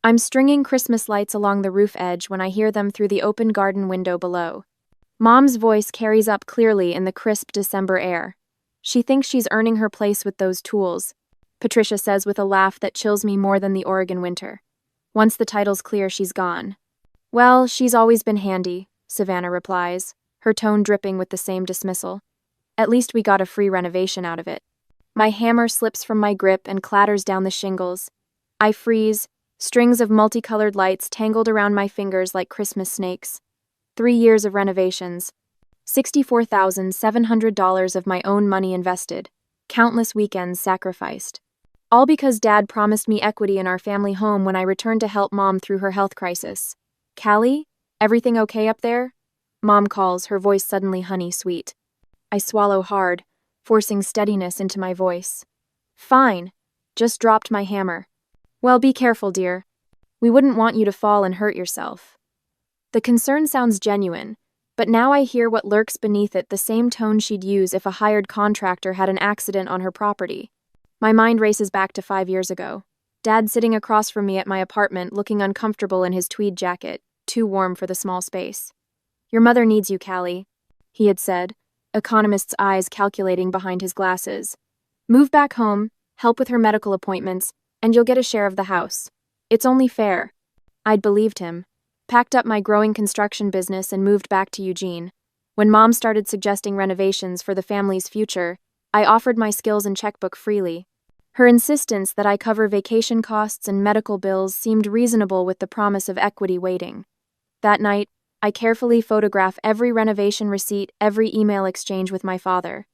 I'm stringing Christmas lights along the roof edge when I hear them through the open garden window below. Mom's voice carries up clearly in the crisp December air. She thinks she's earning her place with those tools, Patricia says with a laugh that chills me more than the Oregon winter. Once the title's clear, she's gone. Well, she's always been handy, Savannah replies, her tone dripping with the same dismissal. At least we got a free renovation out of it. My hammer slips from my grip and clatters down the shingles. I freeze, strings of multicolored lights tangled around my fingers like Christmas snakes. 3 years of renovations. $64,700 of my own money invested. Countless weekends sacrificed. All because Dad promised me equity in our family home when I returned to help Mom through her health crisis. Callie, everything okay up there? Mom calls, her voice suddenly honey-sweet. I swallow hard, forcing steadiness into my voice. Fine. Just dropped my hammer. Well, be careful, dear. We wouldn't want you to fall and hurt yourself. The concern sounds genuine, but now I hear what lurks beneath it, the same tone she'd use if a hired contractor had an accident on her property. My mind races back to 5 years ago. Dad sitting across from me at my apartment, looking uncomfortable in his tweed jacket, too warm for the small space. Your mother needs you, Callie, he had said, economist's eyes calculating behind his glasses. Move back home, help with her medical appointments, and you'll get a share of the house. It's only fair. I'd believed him, packed up my growing construction business and moved back to Eugene. When Mom started suggesting renovations for the family's future, I offered my skills and checkbook freely. Her insistence that I cover vacation costs and medical bills seemed reasonable with the promise of equity waiting. That night, I carefully photograph every renovation receipt, every email exchange with my father.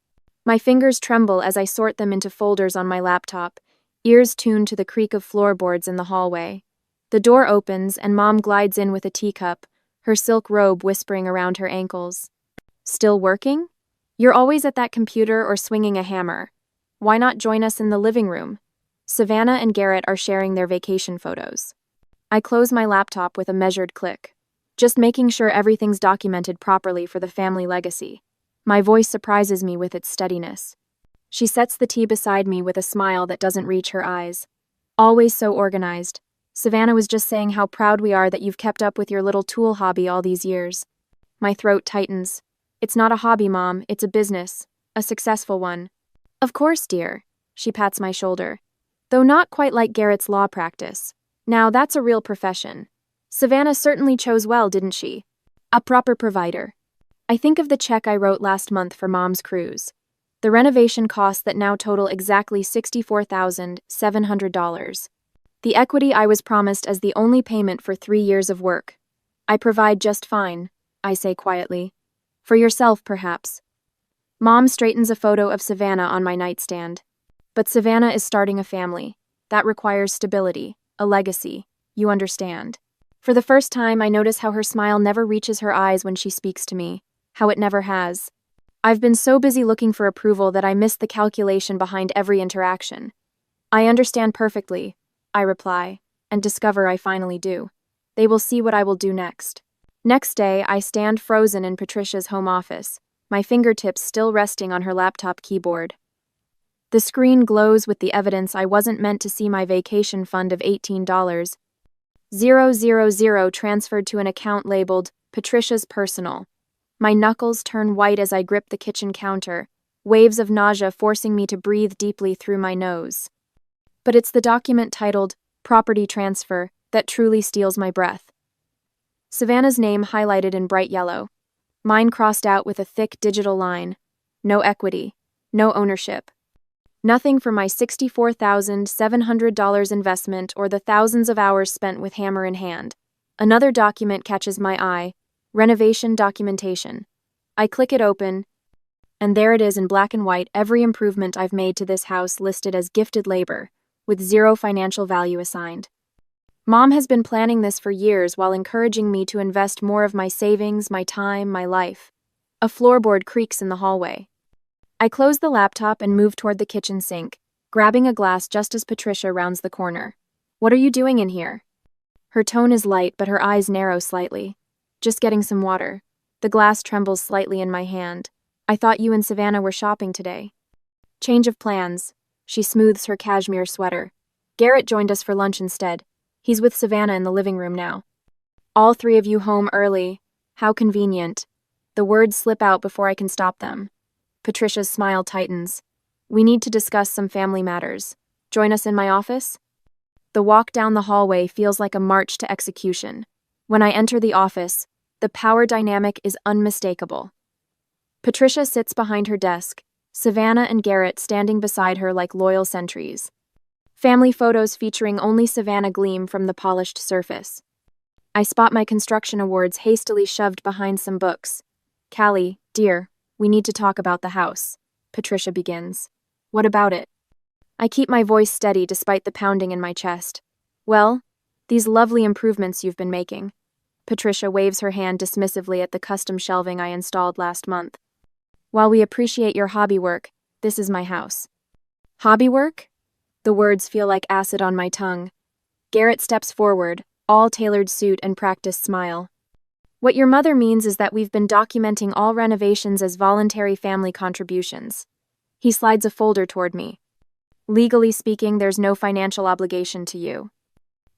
My fingers tremble as I sort them into folders on my laptop, ears tuned to the creak of floorboards in the hallway. The door opens and Mom glides in with a teacup, her silk robe whispering around her ankles. Still working? You're always at that computer or swinging a hammer. Why not join us in the living room? Savannah and Garrett are sharing their vacation photos. I close my laptop with a measured click, just making sure everything's documented properly for the family legacy. My voice surprises me with its steadiness. She sets the tea beside me with a smile that doesn't reach her eyes. Always so organized. Savannah was just saying how proud we are that you've kept up with your little tool hobby all these years. My throat tightens. It's not a hobby, Mom, it's a business. A successful one. Of course, dear. She pats my shoulder. Though not quite like Garrett's law practice. Now that's a real profession. Savannah certainly chose well, didn't she? A proper provider. I think of the check I wrote last month for Mom's cruise. The renovation costs that now total exactly $64,700. The equity I was promised as the only payment for 3 years of work. I provide just fine, I say quietly. For yourself, perhaps. Mom straightens a photo of Savannah on my nightstand. But Savannah is starting a family. That requires stability, a legacy, you understand. For the first time, I notice how her smile never reaches her eyes when she speaks to me, how it never has. I've been so busy looking for approval that I missed the calculation behind every interaction. I understand perfectly, I reply, and discover I finally do. They will see what I will do next. Next day, I stand frozen in Patricia's home office, my fingertips still resting on her laptop keyboard. The screen glows with the evidence I wasn't meant to see my vacation fund of $18,000 transferred to an account labeled Patricia's Personal. My knuckles turn white as I grip the kitchen counter, waves of nausea forcing me to breathe deeply through my nose. But it's the document titled Property Transfer that truly steals my breath. Savannah's name highlighted in bright yellow. Mine crossed out with a thick digital line. No equity. No ownership. Nothing for my $64,700 investment or the thousands of hours spent with hammer in hand. Another document catches my eye. Renovation documentation. I click it open, and there it is in black and white, every improvement I've made to this house listed as gifted labor, with zero financial value assigned. Mom has been planning this for years while encouraging me to invest more of my savings, my time, my life. A floorboard creaks in the hallway. I close the laptop and move toward the kitchen sink, grabbing a glass just as Patricia rounds the corner. What are you doing in here? Her tone is light, but her eyes narrow slightly. Just getting some water. The glass trembles slightly in my hand. I thought you and Savannah were shopping today. Change of plans. She smooths her cashmere sweater. Garrett joined us for lunch instead. He's with Savannah in the living room now. All three of you home early. How convenient. The words slip out before I can stop them. Patricia's smile tightens. We need to discuss some family matters. Join us in my office? The walk down the hallway feels like a march to execution. When I enter the office, the power dynamic is unmistakable. Patricia sits behind her desk, Savannah and Garrett standing beside her like loyal sentries. Family photos featuring only Savannah gleam from the polished surface. I spot my construction awards hastily shoved behind some books. Callie, dear, we need to talk about the house. Patricia begins. What about it? I keep my voice steady despite the pounding in my chest. Well, these lovely improvements you've been making. Patricia waves her hand dismissively at the custom shelving I installed last month. While we appreciate your hobby work, this is my house. Hobby work? The words feel like acid on my tongue. Garrett steps forward, all tailored suit and practiced smile. What your mother means is that we've been documenting all renovations as voluntary family contributions. He slides a folder toward me. Legally speaking, there's no financial obligation to you.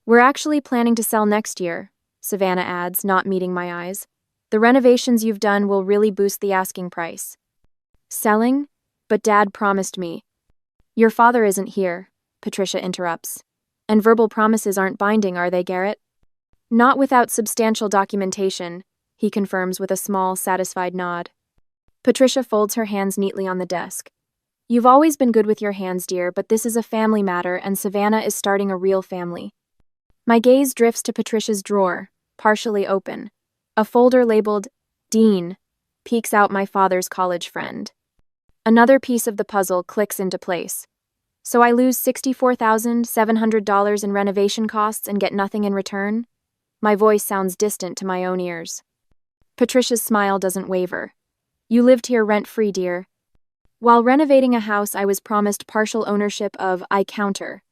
We're actually planning to sell next year, Savannah adds, not meeting my eyes. The renovations you've done will really boost the asking price. Selling? But Dad promised me. Your father isn't here, Patricia interrupts. And verbal promises aren't binding, are they, Garrett? Not without substantial documentation, he confirms with a small, satisfied nod. Patricia folds her hands neatly on the desk. You've always been good with your hands, dear, but this is a family matter and Savannah is starting a real family. My gaze drifts to Patricia's drawer, partially open. A folder labeled Dean peeks out my father's college friend. Another piece of the puzzle clicks into place. So I lose $64,700 in renovation costs and get nothing in return? My voice sounds distant to my own ears. Patricia's smile doesn't waver. You lived here rent-free, dear. While renovating a house, I was promised partial ownership of I counter.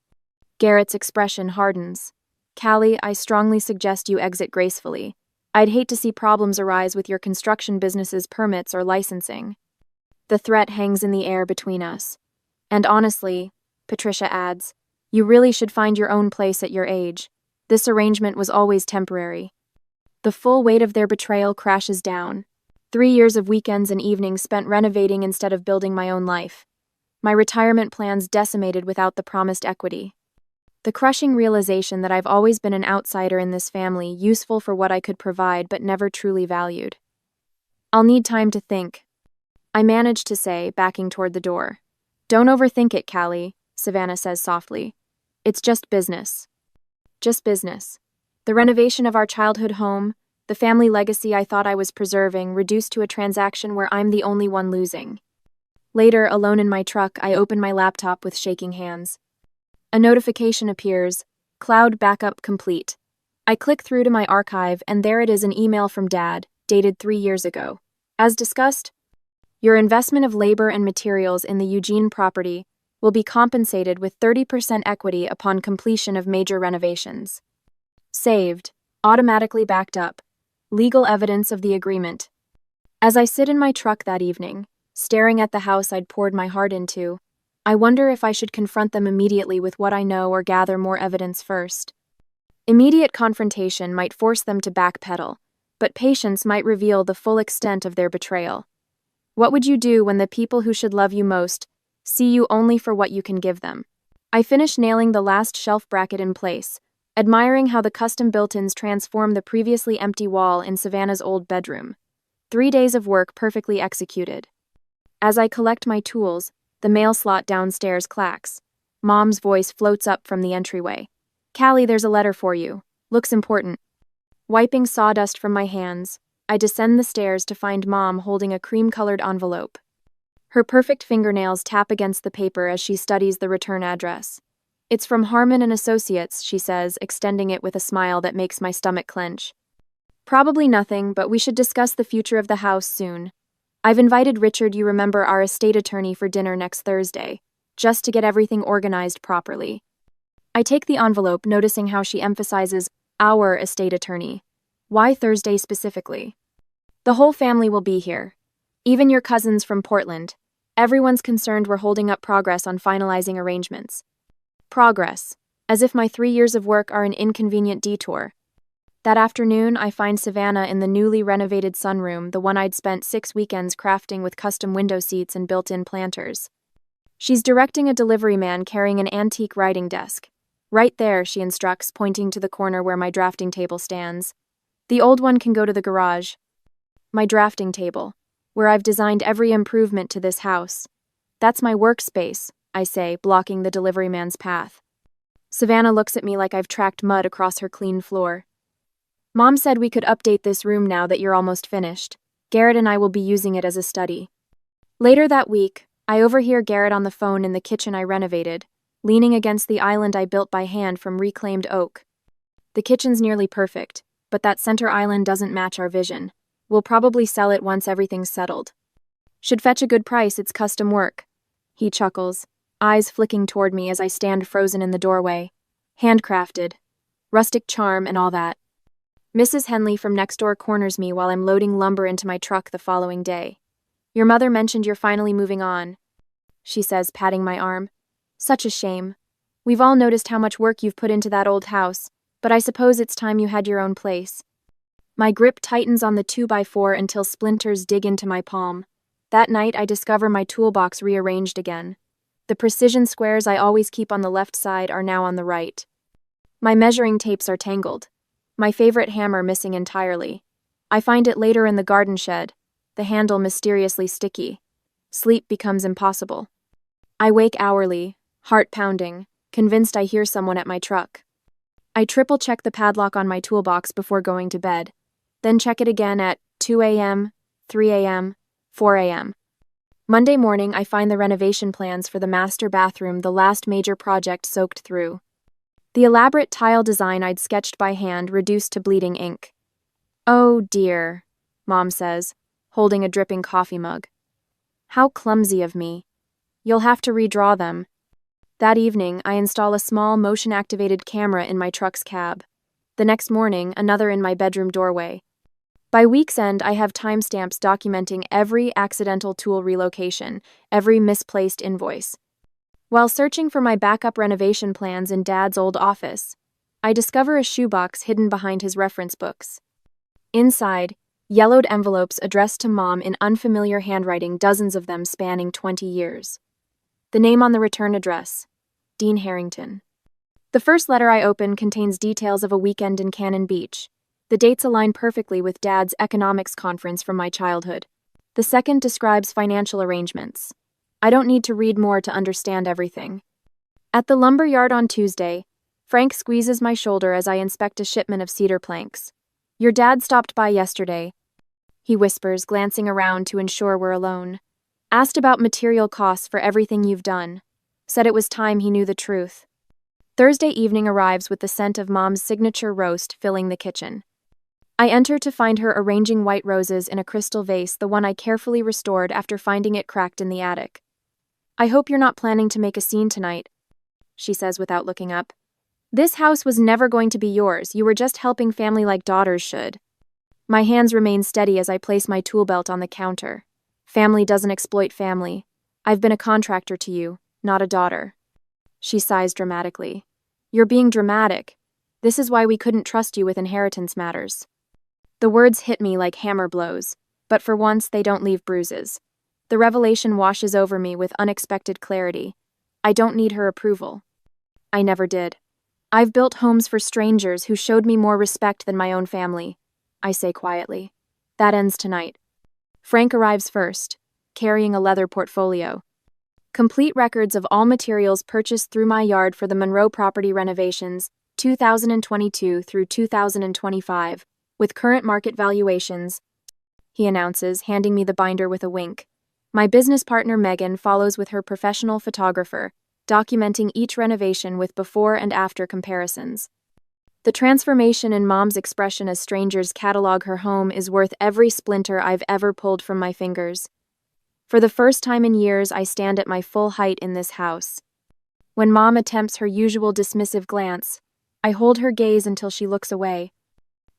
Garrett's expression hardens. Callie, I strongly suggest you exit gracefully. I'd hate to see problems arise with your construction business's permits or licensing. The threat hangs in the air between us. And honestly, Patricia adds, you really should find your own place at your age. This arrangement was always temporary. The full weight of their betrayal crashes down. 3 years of weekends and evenings spent renovating instead of building my own life. My retirement plans decimated without the promised equity. The crushing realization that I've always been an outsider in this family, useful for what I could provide but never truly valued. I'll need time to think. I managed to say, backing toward the door. Don't overthink it, Callie, Savannah says softly. It's just business. Just business. The renovation of our childhood home, the family legacy I thought I was preserving, reduced to a transaction where I'm the only one losing. Later, alone in my truck, I open my laptop with shaking hands. A notification appears, cloud backup complete. I click through to my archive and there it is, an email from Dad, dated 3 years ago. As discussed, your investment of labor and materials in the Eugene property will be compensated with 30% equity upon completion of major renovations. Saved, automatically backed up, legal evidence of the agreement. As I sit in my truck that evening, staring at the house I'd poured my heart into, I wonder if I should confront them immediately with what I know or gather more evidence first. Immediate confrontation might force them to backpedal, but patience might reveal the full extent of their betrayal. What would you do when the people who should love you most see you only for what you can give them? I finish nailing the last shelf bracket in place, admiring how the custom built-ins transform the previously empty wall in Savannah's old bedroom. 3 days of work perfectly executed. As I collect my tools, the mail slot downstairs clacks. Mom's voice floats up from the entryway. Callie, there's a letter for you. Looks important. Wiping sawdust from my hands, I descend the stairs to find Mom holding a cream-colored envelope. Her perfect fingernails tap against the paper as she studies the return address. It's from Harmon and Associates, she says, extending it with a smile that makes my stomach clench. Probably nothing, but we should discuss the future of the house soon. I've invited Richard, you remember, our estate attorney, for dinner next Thursday, just to get everything organized properly. I take the envelope, noticing how she emphasizes our estate attorney. Why Thursday specifically? The whole family will be here. Even your cousins from Portland. Everyone's concerned we're holding up progress on finalizing arrangements. Progress. As if my 3 years of work are an inconvenient detour. That afternoon, I find Savannah in the newly renovated sunroom, the one I'd spent 6 weekends crafting with custom window seats and built-in planters. She's directing a delivery man carrying an antique writing desk. Right there, she instructs, pointing to the corner where my drafting table stands. The old one can go to the garage. My drafting table, where I've designed every improvement to this house. That's my workspace, I say, blocking the delivery man's path. Savannah looks at me like I've tracked mud across her clean floor. Mom said we could update this room now that you're almost finished. Garrett and I will be using it as a study. Later that week, I overhear Garrett on the phone in the kitchen I renovated, leaning against the island I built by hand from reclaimed oak. The kitchen's nearly perfect, but that center island doesn't match our vision. We'll probably sell it once everything's settled. Should fetch a good price, it's custom work. He chuckles, eyes flicking toward me as I stand frozen in the doorway. Handcrafted. Rustic charm and all that. Mrs. Henley from next door corners me while I'm loading lumber into my truck the following day. Your mother mentioned you're finally moving on, she says, patting my arm. Such a shame. We've all noticed how much work you've put into that old house, but I suppose it's time you had your own place. My grip tightens on the 2x4 until splinters dig into my palm. That night, I discover my toolbox rearranged again. The precision squares I always keep on the left side are now on the right. My measuring tapes are tangled. My favorite hammer missing entirely. I find it later in the garden shed, the handle mysteriously sticky. Sleep becomes impossible. I wake hourly, heart pounding, convinced I hear someone at my truck. I triple-check the padlock on my toolbox before going to bed, then check it again at 2 a.m., 3 a.m., 4 a.m. Monday morning, I find the renovation plans for the master bathroom, the last major project soaked through. The elaborate tile design I'd sketched by hand reduced to bleeding ink. Oh dear, Mom says, holding a dripping coffee mug. How clumsy of me. You'll have to redraw them. That evening, I install a small motion-activated camera in my truck's cab. The next morning, another in my bedroom doorway. By week's end, I have timestamps documenting every accidental tool relocation, every misplaced invoice. While searching for my backup renovation plans in Dad's old office, I discover a shoebox hidden behind his reference books. Inside, yellowed envelopes addressed to Mom in unfamiliar handwriting, dozens of them spanning 20 years. The name on the return address, Dean Harrington. The first letter I open contains details of a weekend in Cannon Beach. The dates align perfectly with Dad's economics conference from my childhood. The second describes financial arrangements. I don't need to read more to understand everything. At the lumber yard on Tuesday, Frank squeezes my shoulder as I inspect a shipment of cedar planks. Your dad stopped by yesterday, he whispers, glancing around to ensure we're alone. Asked about material costs for everything you've done. Said it was time he knew the truth. Thursday evening arrives with the scent of Mom's signature roast filling the kitchen. I enter to find her arranging white roses in a crystal vase, the one I carefully restored after finding it cracked in the attic. I hope you're not planning to make a scene tonight, she says without looking up. This house was never going to be yours. You were just helping family like daughters should. My hands remain steady as I place my tool belt on the counter. Family doesn't exploit family. I've been a contractor to you, not a daughter. She sighs dramatically. You're being dramatic. This is why we couldn't trust you with inheritance matters. The words hit me like hammer blows, but for once they don't leave bruises. The revelation washes over me with unexpected clarity. I don't need her approval. I never did. I've built homes for strangers who showed me more respect than my own family, I say quietly. That ends tonight. Frank arrives first, carrying a leather portfolio. Complete records of all materials purchased through my yard for the Monroe property renovations, 2022 through 2025, with current market valuations, he announces, handing me the binder with a wink. My business partner Megan follows with her professional photographer, documenting each renovation with before and after comparisons. The transformation in Mom's expression as strangers catalog her home is worth every splinter I've ever pulled from my fingers. For the first time in years, I stand at my full height in this house. When Mom attempts her usual dismissive glance, I hold her gaze until she looks away.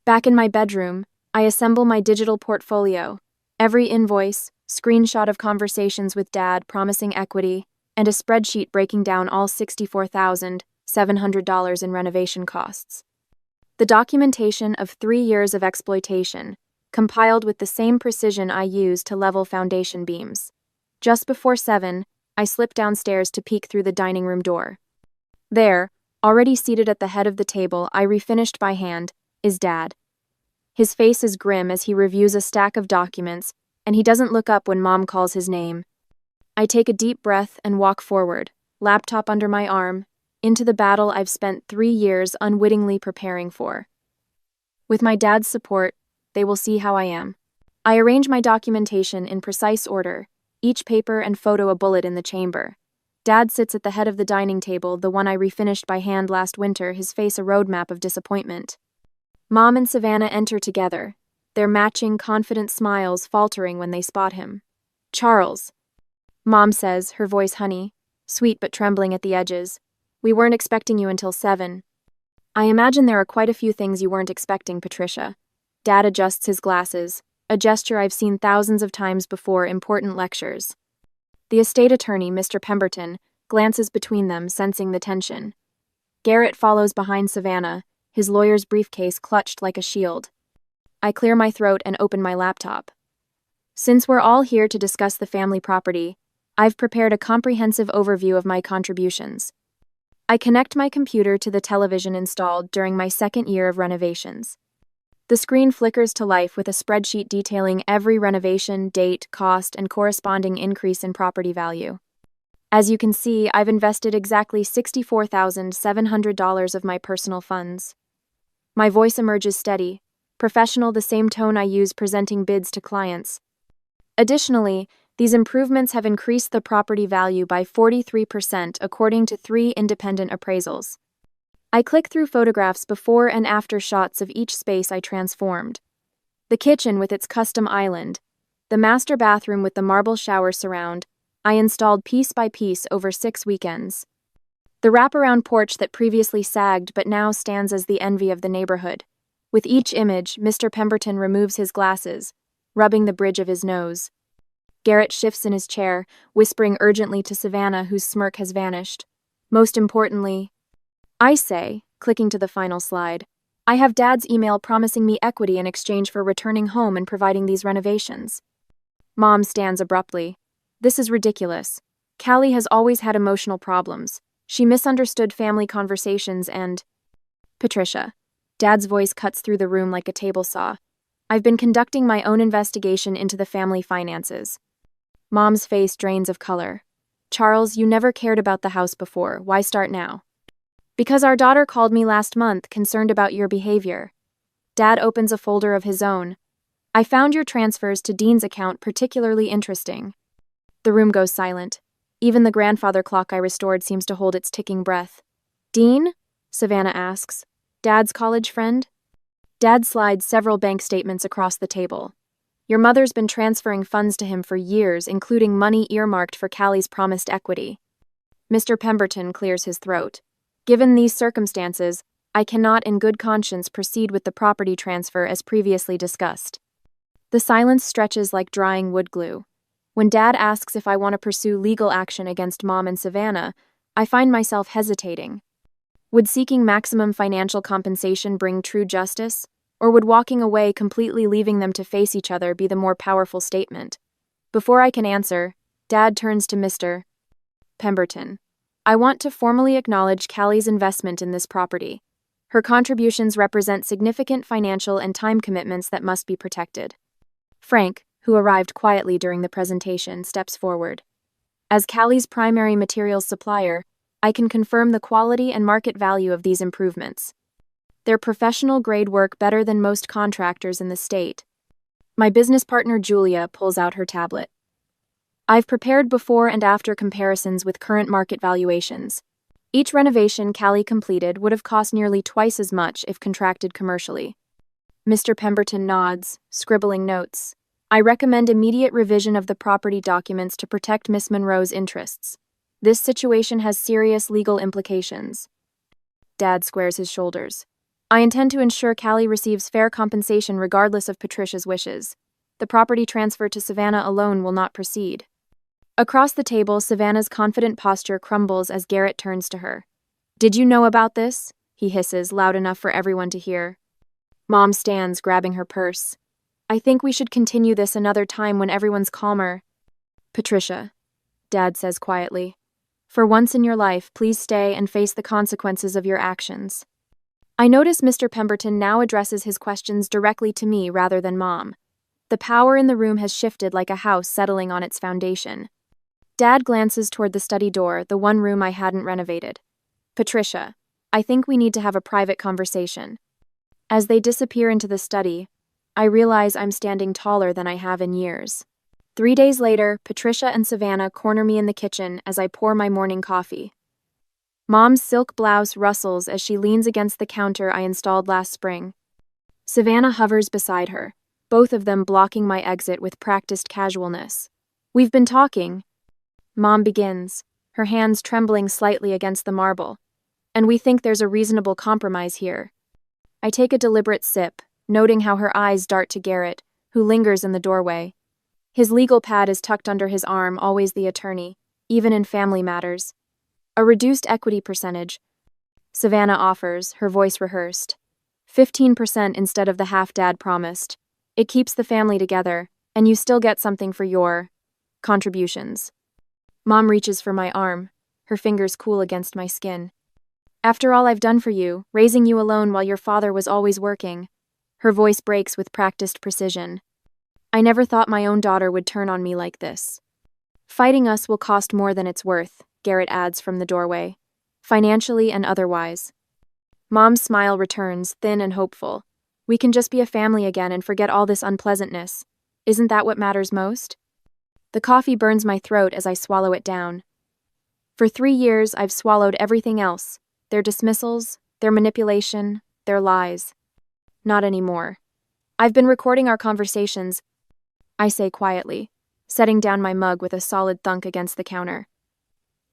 Back in my bedroom, I assemble my digital portfolio, every invoice, screenshot of conversations with Dad promising equity, and a spreadsheet breaking down all $700 in renovation costs. The documentation of 3 years of exploitation, compiled with the same precision I use to level foundation beams. Just before 7, I slipped downstairs to peek through the dining room door. There, already seated at the head of the table I refinished by hand, is Dad. His face is grim as he reviews a stack of documents, and he doesn't look up when Mom calls his name. I take a deep breath and walk forward, laptop under my arm, into the battle I've spent 3 years unwittingly preparing for. With my dad's support, they will see how I am. I arrange my documentation in precise order, each paper and photo a bullet in the chamber. Dad sits at the head of the dining table, the one I refinished by hand last winter, his face a roadmap of disappointment. Mom and Savannah enter together, their matching, confident smiles faltering when they spot him. "Charles," Mom says, her voice honey, sweet but trembling at the edges. "We weren't expecting you until 7. "I imagine there are quite a few things you weren't expecting, Patricia." Dad adjusts his glasses, a gesture I've seen thousands of times before important lectures. The estate attorney, Mr. Pemberton, glances between them, sensing the tension. Garrett follows behind Savannah, his lawyer's briefcase clutched like a shield. I clear my throat and open my laptop. Since we're all here to discuss the family property, I've prepared a comprehensive overview of my contributions. I connect my computer to the television installed during my 2nd year of renovations. The screen flickers to life with a spreadsheet detailing every renovation, date, cost, and corresponding increase in property value. As you can see, I've invested exactly $64,700 of my personal funds. My voice emerges steady, professional, the same tone I use presenting bids to clients. Additionally, these improvements have increased the property value by 43% according to 3 independent appraisals. I click through photographs before and after shots of each space I transformed. The kitchen with its custom island, the master bathroom with the marble shower surround, I installed piece by piece over 6 weekends. The wraparound porch that previously sagged but now stands as the envy of the neighborhood. With each image, Mr. Pemberton removes his glasses, rubbing the bridge of his nose. Garrett shifts in his chair, whispering urgently to Savannah, whose smirk has vanished. Most importantly, I say, clicking to the final slide, I have Dad's email promising me equity in exchange for returning home and providing these renovations. Mom stands abruptly. This is ridiculous. Callie has always had emotional problems. She misunderstood family conversations and... Patricia. Dad's voice cuts through the room like a table saw. I've been conducting my own investigation into the family finances. Mom's face drains of color. Charles, you never cared about the house before. Why start now? Because our daughter called me last month, concerned about your behavior. Dad opens a folder of his own. I found your transfers to Dean's account particularly interesting. The room goes silent. Even the grandfather clock I restored seems to hold its ticking breath. Dean? Savannah asks. Dad's college friend? Dad slides several bank statements across the table. Your mother's been transferring funds to him for years, including money earmarked for Callie's promised equity. Mr. Pemberton clears his throat. Given these circumstances, I cannot in good conscience proceed with the property transfer as previously discussed. The silence stretches like drying wood glue. When Dad asks if I want to pursue legal action against Mom and Savannah, I find myself hesitating. Would seeking maximum financial compensation bring true justice? Or would walking away, completely leaving them to face each other, be the more powerful statement? Before I can answer, Dad turns to Mr. Pemberton. I want to formally acknowledge Callie's investment in this property. Her contributions represent significant financial and time commitments that must be protected. Frank, who arrived quietly during the presentation, steps forward. As Callie's primary materials supplier, I can confirm the quality and market value of these improvements. They're professional-grade work better than most contractors in the state. My business partner Julia pulls out her tablet. I've prepared before and after comparisons with current market valuations. Each renovation Callie completed would have cost nearly twice as much if contracted commercially. Mr. Pemberton nods, scribbling notes. I recommend immediate revision of the property documents to protect Miss Monroe's interests. This situation has serious legal implications. Dad squares his shoulders. I intend to ensure Callie receives fair compensation regardless of Patricia's wishes. The property transfer to Savannah alone will not proceed. Across the table, Savannah's confident posture crumbles as Garrett turns to her. Did you know about this? He hisses, loud enough for everyone to hear. Mom stands, grabbing her purse. I think we should continue this another time when everyone's calmer. Patricia, Dad says quietly. For once in your life, please stay and face the consequences of your actions. I notice Mr. Pemberton now addresses his questions directly to me rather than Mom. The power in the room has shifted like a house settling on its foundation. Dad glances toward the study door, the one room I hadn't renovated. Patricia, I think we need to have a private conversation. As they disappear into the study, I realize I'm standing taller than I have in years. 3 days later, Patricia and Savannah corner me in the kitchen as I pour my morning coffee. Mom's silk blouse rustles as she leans against the counter I installed last spring. Savannah hovers beside her, both of them blocking my exit with practiced casualness. We've been talking. Mom begins, her hands trembling slightly against the marble. And we think there's a reasonable compromise here. I take a deliberate sip, noting how her eyes dart to Garrett, who lingers in the doorway. His legal pad is tucked under his arm, always the attorney, even in family matters. A reduced equity percentage, Savannah offers, her voice rehearsed. 15% instead of the half Dad promised. It keeps the family together, and you still get something for your contributions. Mom reaches for my arm, her fingers cool against my skin. After all I've done for you, raising you alone while your father was always working. Her voice breaks with practiced precision. I never thought my own daughter would turn on me like this. Fighting us will cost more than it's worth, Garrett adds from the doorway. Financially and otherwise. Mom's smile returns, thin and hopeful. We can just be a family again and forget all this unpleasantness. Isn't that what matters most? The coffee burns my throat as I swallow it down. For 3 years, I've swallowed everything else. Their dismissals, their manipulation, their lies. Not anymore. I've been recording our conversations, I say quietly, setting down my mug with a solid thunk against the counter.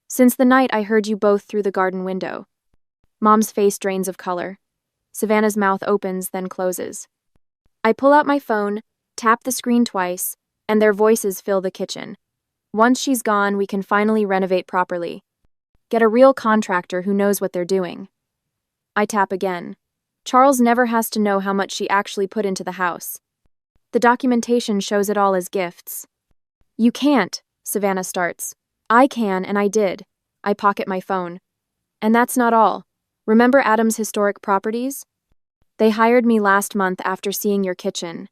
Since the night I heard you both through the garden window. Mom's face drains of color. Savannah's mouth opens, then closes. I pull out my phone, tap the screen twice, and their voices fill the kitchen. Once she's gone, we can finally renovate properly. Get a real contractor who knows what they're doing. I tap again. Charles never has to know how much she actually put into the house. The documentation shows it all as gifts. You can't, Savannah starts. I can, and I did. I pocket my phone. And that's not all. Remember Adam's historic properties? They hired me last month after seeing your kitchen.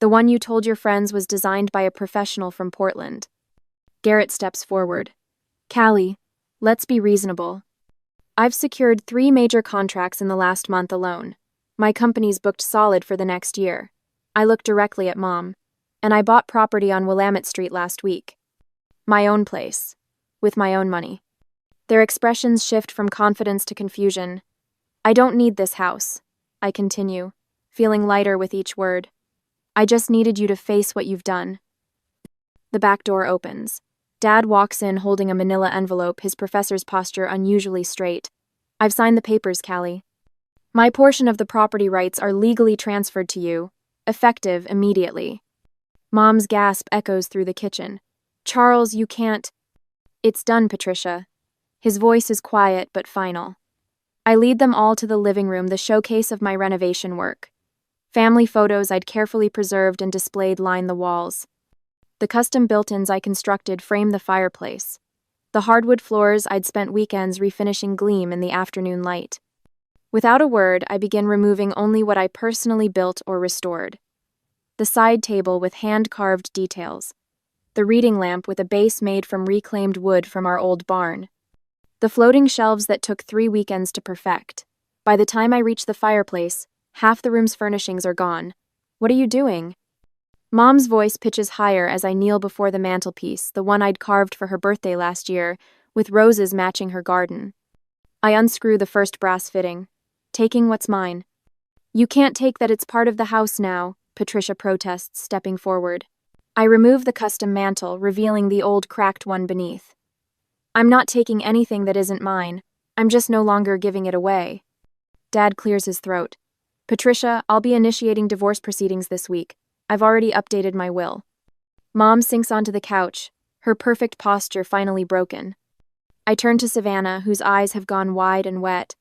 The one you told your friends was designed by a professional from Portland. Garrett steps forward. Callie, let's be reasonable. I've secured 3 major contracts in the last month alone. My company's booked solid for the next year. I look directly at Mom. And I bought property on Willamette Street last week. My own place. With my own money. Their expressions shift from confidence to confusion. I don't need this house, I continue, feeling lighter with each word. I just needed you to face what you've done. The back door opens. Dad walks in holding a manila envelope, his professor's posture unusually straight. I've signed the papers, Callie. My portion of the property rights are legally transferred to you, effective immediately. Mom's gasp echoes through the kitchen. Charles, you can't. It's done, Patricia. His voice is quiet but final. I lead them all to the living room, the showcase of my renovation work. Family photos I'd carefully preserved and displayed line the walls. The custom built-ins I constructed frame the fireplace. The hardwood floors I'd spent weekends refinishing gleam in the afternoon light. Without a word, I begin removing only what I personally built or restored. The side table with hand-carved details. The reading lamp with a base made from reclaimed wood from our old barn. The floating shelves that took 3 weekends to perfect. By the time I reach the fireplace, half the room's furnishings are gone. What are you doing? Mom's voice pitches higher as I kneel before the mantelpiece, the one I'd carved for her birthday last year, with roses matching her garden. I unscrew the first brass fitting, taking what's mine. You can't take that, it's part of the house now, Patricia protests, stepping forward. I remove the custom mantle, revealing the old cracked one beneath. I'm not taking anything that isn't mine. I'm just no longer giving it away. Dad clears his throat. Patricia, I'll be initiating divorce proceedings this week. I've already updated my will. Mom sinks onto the couch, her perfect posture finally broken. I turn to Savannah, whose eyes have gone wide and wet.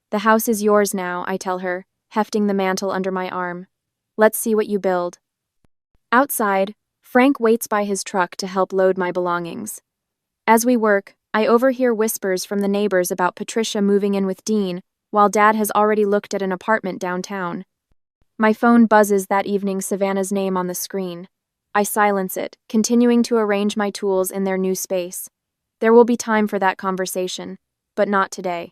The house is yours now, I tell her, hefting the mantle under my arm. Let's see what you build. Outside, Frank waits by his truck to help load my belongings. As we work, I overhear whispers from the neighbors about Patricia moving in with Dean, while Dad has already looked at an apartment downtown. My phone buzzes that evening, Savannah's name on the screen. I silence it, continuing to arrange my tools in their new space. There will be time for that conversation, but not today.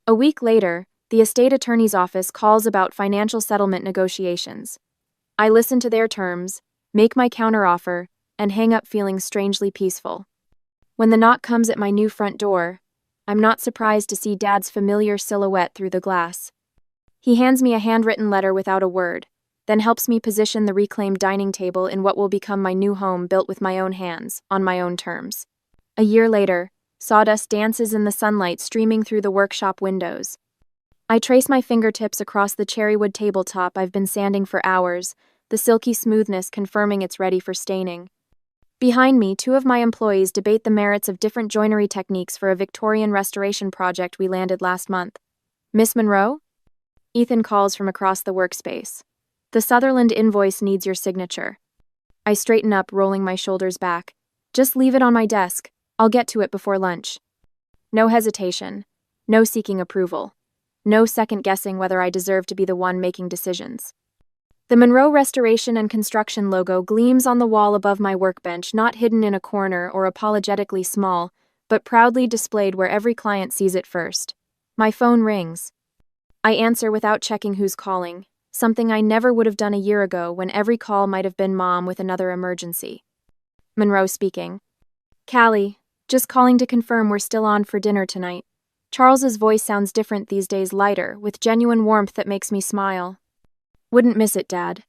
A week later, the estate attorney's office calls about financial settlement negotiations. I listen to their terms, make my counteroffer, and hang up feeling strangely peaceful. When the knock comes at my new front door, I'm not surprised to see Dad's familiar silhouette through the glass. He hands me a handwritten letter without a word, then helps me position the reclaimed dining table in what will become my new home built with my own hands, on my own terms. A year later, sawdust dances in the sunlight streaming through the workshop windows. I trace my fingertips across the cherrywood tabletop I've been sanding for hours, the silky smoothness confirming it's ready for staining. Behind me, two of my employees debate the merits of different joinery techniques for a Victorian restoration project we landed last month. Miss Monroe? Ethan calls from across the workspace. The Sutherland invoice needs your signature. I straighten up, rolling my shoulders back. Just leave it on my desk. I'll get to it before lunch. No hesitation. No seeking approval. No second-guessing whether I deserve to be the one making decisions. The Monroe Restoration and Construction logo gleams on the wall above my workbench, not hidden in a corner or apologetically small, but proudly displayed where every client sees it first. My phone rings. I answer without checking who's calling, something I never would have done a year ago when every call might have been Mom with another emergency. Monroe speaking. Callie, just calling to confirm we're still on for dinner tonight. Charles's voice sounds different these days, lighter, with genuine warmth that makes me smile. Wouldn't miss it, Dad.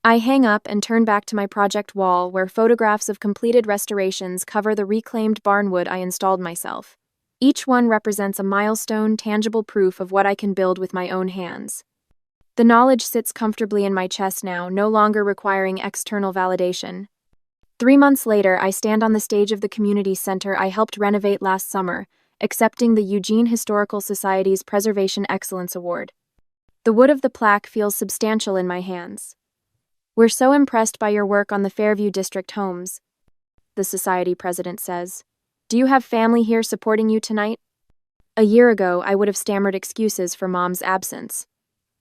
I hang up and turn back to my project wall where photographs of completed restorations cover the reclaimed barnwood I installed myself. Each one represents a milestone, tangible proof of what I can build with my own hands. The knowledge sits comfortably in my chest now, no longer requiring external validation. 3 months later, I stand on the stage of the community center I helped renovate last summer, accepting the Eugene Historical Society's Preservation Excellence Award. The wood of the plaque feels substantial in my hands. We're so impressed by your work on the Fairview District homes, the Society president says. Do you have family here supporting you tonight? A year ago, I would have stammered excuses for Mom's absence.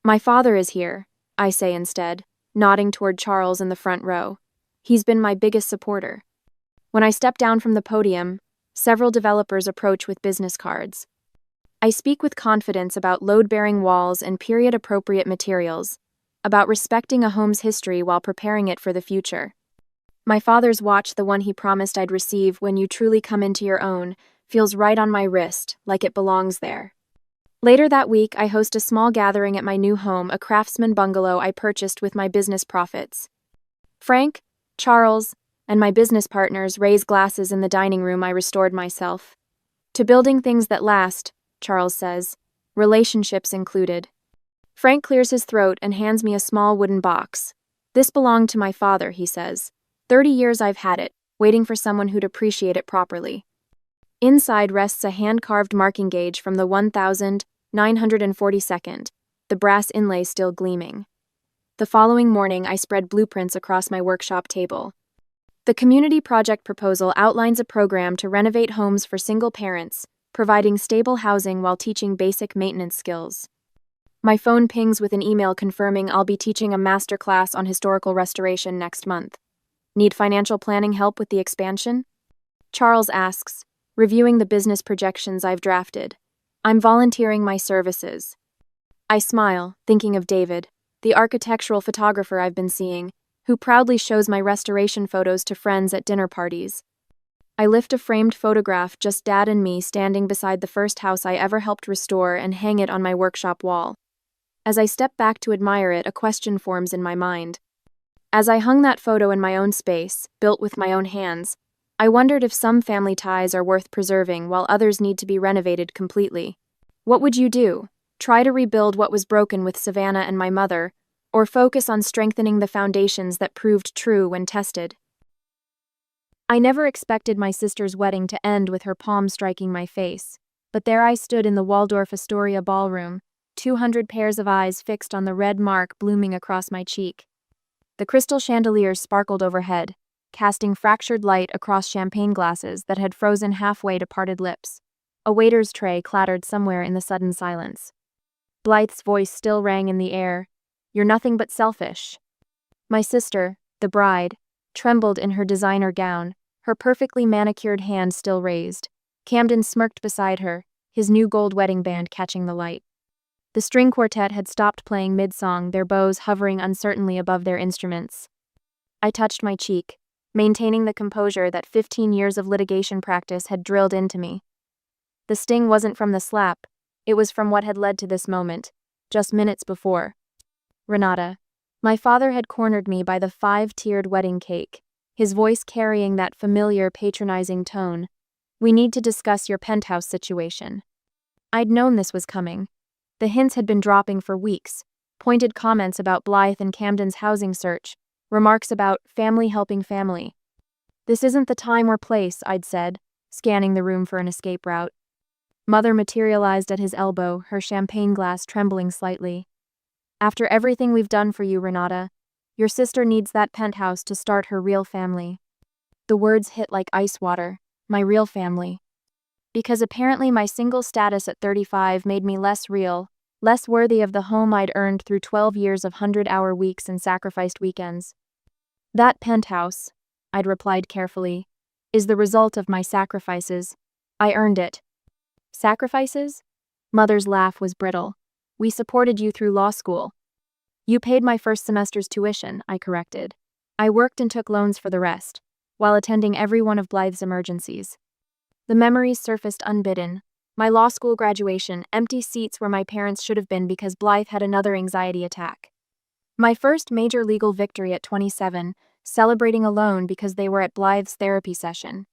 My father is here, I say instead, nodding toward Charles in the front row. He's been my biggest supporter. When I step down from the podium, several developers approach with business cards. I speak with confidence about load-bearing walls and period-appropriate materials, about respecting a home's history while preparing it for the future. My father's watch, the one he promised I'd receive when you truly come into your own, feels right on my wrist, like it belongs there. Later that week, I host a small gathering at my new home, a craftsman bungalow I purchased with my business profits. Frank, Charles, and my business partners raise glasses in the dining room I restored myself. To building things that last, Charles says, relationships included. Frank clears his throat and hands me a small wooden box. This belonged to my father, he says. 30 years I've had it, waiting for someone who'd appreciate it properly. Inside rests a hand-carved marking gauge from the 1942nd, the brass inlay still gleaming. The following morning, I spread blueprints across my workshop table. The community project proposal outlines a program to renovate homes for single parents, providing stable housing while teaching basic maintenance skills. My phone pings with an email confirming I'll be teaching a masterclass on historical restoration next month. Need financial planning help with the expansion? Charles asks, reviewing the business projections I've drafted. I'm volunteering my services. I smile, thinking of David, the architectural photographer I've been seeing, who proudly shows my restoration photos to friends at dinner parties. I lift a framed photograph, just Dad and me standing beside the first house I ever helped restore, and hang it on my workshop wall. As I step back to admire it, a question forms in my mind. As I hung that photo in my own space, built with my own hands, I wondered if some family ties are worth preserving while others need to be renovated completely. What would you do? Try to rebuild what was broken with Savannah and my mother, or focus on strengthening the foundations that proved true when tested? I never expected my sister's wedding to end with her palm striking my face, but there I stood in the Waldorf Astoria ballroom, 200 pairs of eyes fixed on the red mark blooming across my cheek. The crystal chandeliers sparkled overhead, casting fractured light across champagne glasses that had frozen halfway to parted lips. A waiter's tray clattered somewhere in the sudden silence. Blythe's voice still rang in the air. "You're nothing but selfish." My sister, the bride, trembled in her designer gown, her perfectly manicured hand still raised. Camden smirked beside her, his new gold wedding band catching the light. The string quartet had stopped playing mid-song, their bows hovering uncertainly above their instruments. I touched my cheek, maintaining the composure that 15 years of litigation practice had drilled into me. The sting wasn't from the slap, it was from what had led to this moment, just minutes before. "Renata." My father had cornered me by the 5-tiered wedding cake, his voice carrying that familiar, patronizing tone. "We need to discuss your penthouse situation." I'd known this was coming. The hints had been dropping for weeks, pointed comments about Blythe and Camden's housing search, remarks about family helping family. "This isn't the time or place," I'd said, scanning the room for an escape route. Mother materialized at his elbow, her champagne glass trembling slightly. "After everything we've done for you, Renata, your sister needs that penthouse to start her real family." The words hit like ice water. My real family. Because apparently my single status at 35 made me less real, less worthy of the home I'd earned through 12 years of 100-hour weeks and sacrificed weekends. "That penthouse," I'd replied carefully, "is the result of my sacrifices. I earned it." "Sacrifices?" Mother's laugh was brittle. "We supported you through law school." "You paid my first semester's tuition," I corrected. "I worked and took loans for the rest, while attending every one of Blythe's emergencies." The memories surfaced unbidden. My law school graduation, empty seats where my parents should have been because Blythe had another anxiety attack. My first major legal victory at 27, celebrating alone because they were at Blythe's therapy session.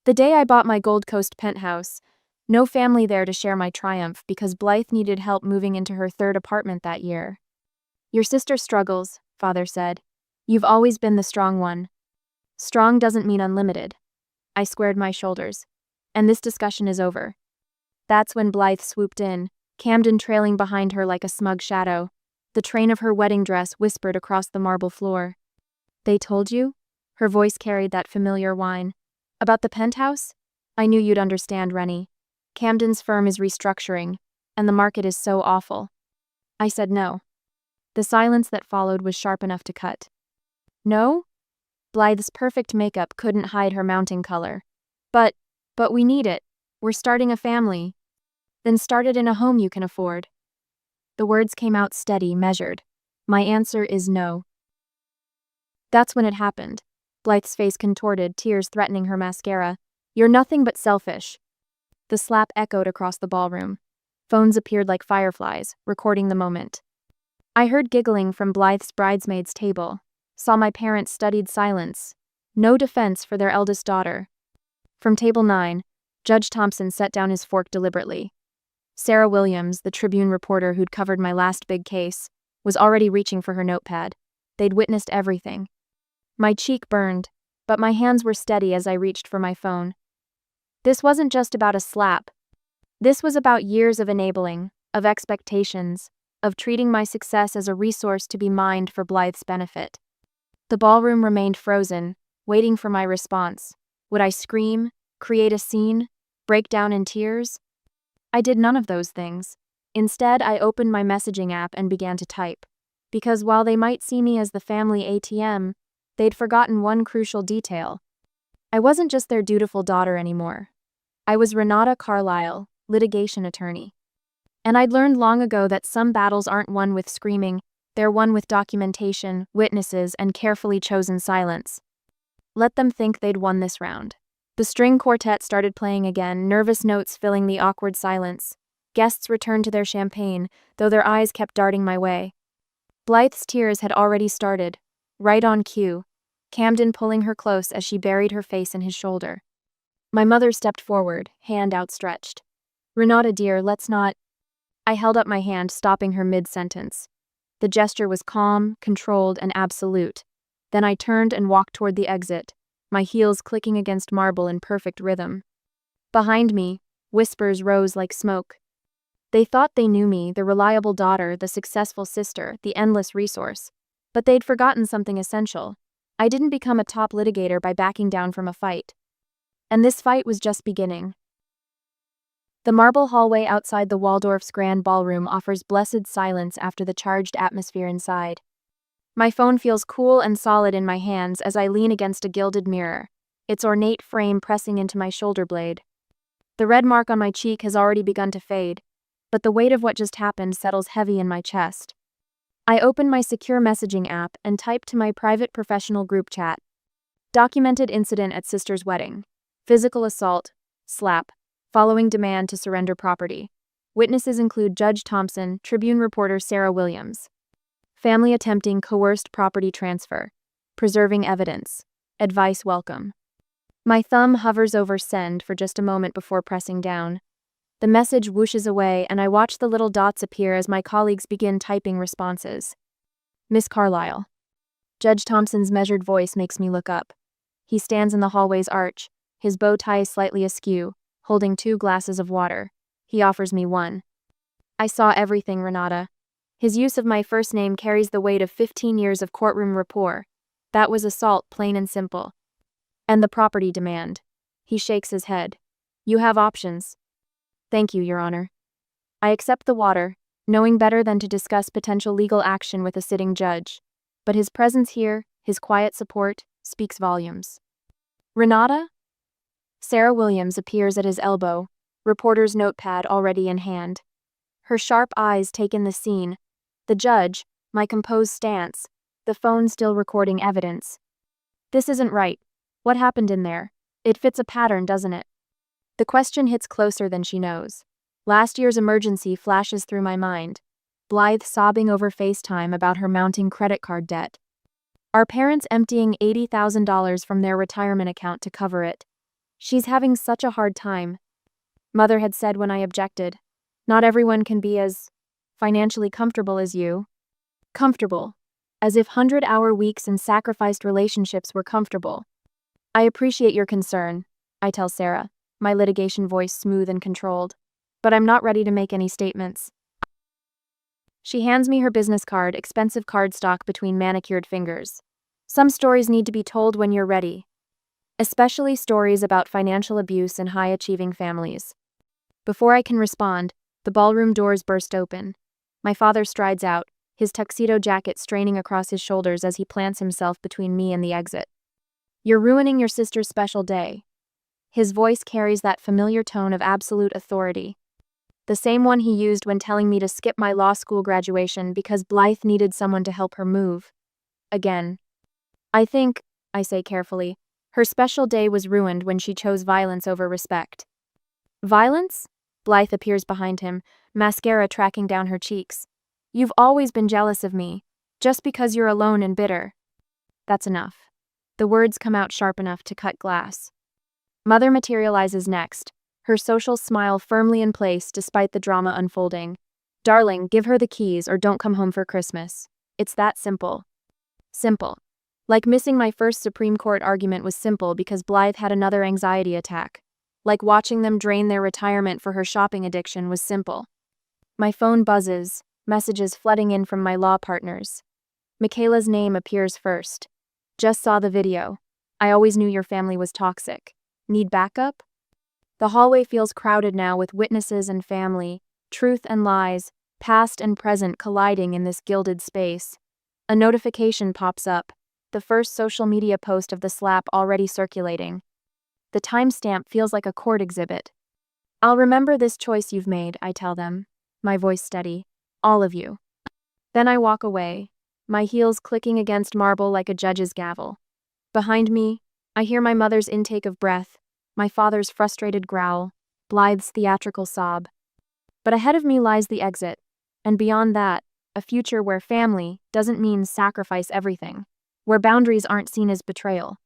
The day I bought my Gold Coast penthouse, no family there to share my triumph because Blythe needed help moving into her 3rd apartment that year. "Your sister struggles," Father said. "You've always been the strong one." "Strong doesn't mean unlimited." I squared my shoulders. "And this discussion is over." That's when Blythe swooped in, Camden trailing behind her like a smug shadow. The train of her wedding dress whispered across the marble floor. "They told you?" Her voice carried that familiar whine. "About the penthouse? I knew you'd understand, Rennie. Camden's firm is restructuring, and the market is so awful." I said no. The silence that followed was sharp enough to cut. "No?" Blythe's perfect makeup couldn't hide her mounting color. But we need it. We're starting a family." "Then start it in a home you can afford." The words came out steady, measured. "My answer is no." That's when it happened. Blythe's face contorted, tears threatening her mascara. "You're nothing but selfish." The slap echoed across the ballroom. Phones appeared like fireflies, recording the moment. I heard giggling from Blythe's bridesmaids' table. Saw my parents' studied silence. No defense for their eldest daughter. From table 9, Judge Thompson set down his fork deliberately. Sarah Williams, the Tribune reporter who'd covered my last big case, was already reaching for her notepad. They'd witnessed everything. My cheek burned, but my hands were steady as I reached for my phone. This wasn't just about a slap. This was about years of enabling, of expectations, of treating my success as a resource to be mined for Blythe's benefit. The ballroom remained frozen, waiting for my response. Would I scream, create a scene, break down in tears? I did none of those things. Instead, I opened my messaging app and began to type. Because while they might see me as the family ATM, they'd forgotten one crucial detail. I wasn't just their dutiful daughter anymore. I was Renata Carlisle, litigation attorney. And I'd learned long ago that some battles aren't won with screaming, they're won with documentation, witnesses, and carefully chosen silence. Let them think they'd won this round. The string quartet started playing again, nervous notes filling the awkward silence. Guests returned to their champagne, though their eyes kept darting my way. Blythe's tears had already started, right on cue, Camden pulling her close as she buried her face in his shoulder. My mother stepped forward, hand outstretched. "Renata, dear, let's not..." I held up my hand, stopping her mid-sentence. The gesture was calm, controlled, and absolute. Then I turned and walked toward the exit, my heels clicking against marble in perfect rhythm. Behind me, whispers rose like smoke. They thought they knew me, the reliable daughter, the successful sister, the endless resource. But they'd forgotten something essential. I didn't become a top litigator by backing down from a fight. And this fight was just beginning. The marble hallway outside the Waldorf's grand ballroom offers blessed silence after the charged atmosphere inside. My phone feels cool and solid in my hands as I lean against a gilded mirror, its ornate frame pressing into my shoulder blade. The red mark on my cheek has already begun to fade, but the weight of what just happened settles heavy in my chest. I open my secure messaging app and type to my private professional group chat. Documented incident at sister's wedding. Physical assault, slap, following demand to surrender property. Witnesses include Judge Thompson, Tribune reporter Sarah Williams. Family attempting coerced property transfer. Preserving evidence. Advice welcome. My thumb hovers over send for just a moment before pressing down. The message whooshes away and I watch the little dots appear as my colleagues begin typing responses. Miss Carlyle. Judge Thompson's measured voice makes me look up. He stands in the hallway's arch, his bow tie slightly askew, holding 2 glasses of water. He offers me one. I saw everything, Renata. His use of my first name carries the weight of 15 years of courtroom rapport. That was assault, plain and simple. And the property demand. He shakes his head. You have options. Thank you, Your Honor. I accept the water, knowing better than to discuss potential legal action with a sitting judge. But his presence here, his quiet support, speaks volumes. Renata? Sarah Williams appears at his elbow, reporter's notepad already in hand. Her sharp eyes take in the scene. The judge, my composed stance, the phone still recording evidence. This isn't right. What happened in there? It fits a pattern, doesn't it? The question hits closer than she knows. Last year's emergency flashes through my mind. Blythe sobbing over FaceTime about her mounting credit card debt. Our parents emptying $80,000 from their retirement account to cover it. She's having such a hard time. Mother had said when I objected, not everyone can be as financially comfortable as you. Comfortable. As if 100-hour weeks and sacrificed relationships were comfortable. I appreciate your concern, I tell Sarah, my litigation voice smooth and controlled. But I'm not ready to make any statements. She hands me her business card, expensive cardstock between manicured fingers. Some stories need to be told when you're ready. Especially stories about financial abuse in high-achieving families. Before I can respond, the ballroom doors burst open. My father strides out, his tuxedo jacket straining across his shoulders as he plants himself between me and the exit. You're ruining your sister's special day. His voice carries that familiar tone of absolute authority. The same one he used when telling me to skip my law school graduation because Blythe needed someone to help her move. Again. I think, I say carefully, her special day was ruined when she chose violence over respect. Violence? Blythe appears behind him, mascara tracking down her cheeks. You've always been jealous of me, just because you're alone and bitter. That's enough. The words come out sharp enough to cut glass. Mother materializes next, her social smile firmly in place despite the drama unfolding. Darling, give her the keys or don't come home for Christmas. It's that simple. Simple. Like missing my first Supreme Court argument was simple because Blythe had another anxiety attack. Like watching them drain their retirement for her shopping addiction was simple. My phone buzzes, messages flooding in from my law partners. Michaela's name appears first. Just saw the video. I always knew your family was toxic. Need backup? The hallway feels crowded now with witnesses and family, truth and lies, past and present colliding in this gilded space. A notification pops up, the first social media post of the slap already circulating. The timestamp feels like a court exhibit. I'll remember this choice you've made, I tell them, my voice steady. All of you. Then I walk away, my heels clicking against marble like a judge's gavel. Behind me, I hear my mother's intake of breath, my father's frustrated growl, Blythe's theatrical sob. But ahead of me lies the exit, and beyond that, a future where family doesn't mean sacrifice everything, where boundaries aren't seen as betrayal,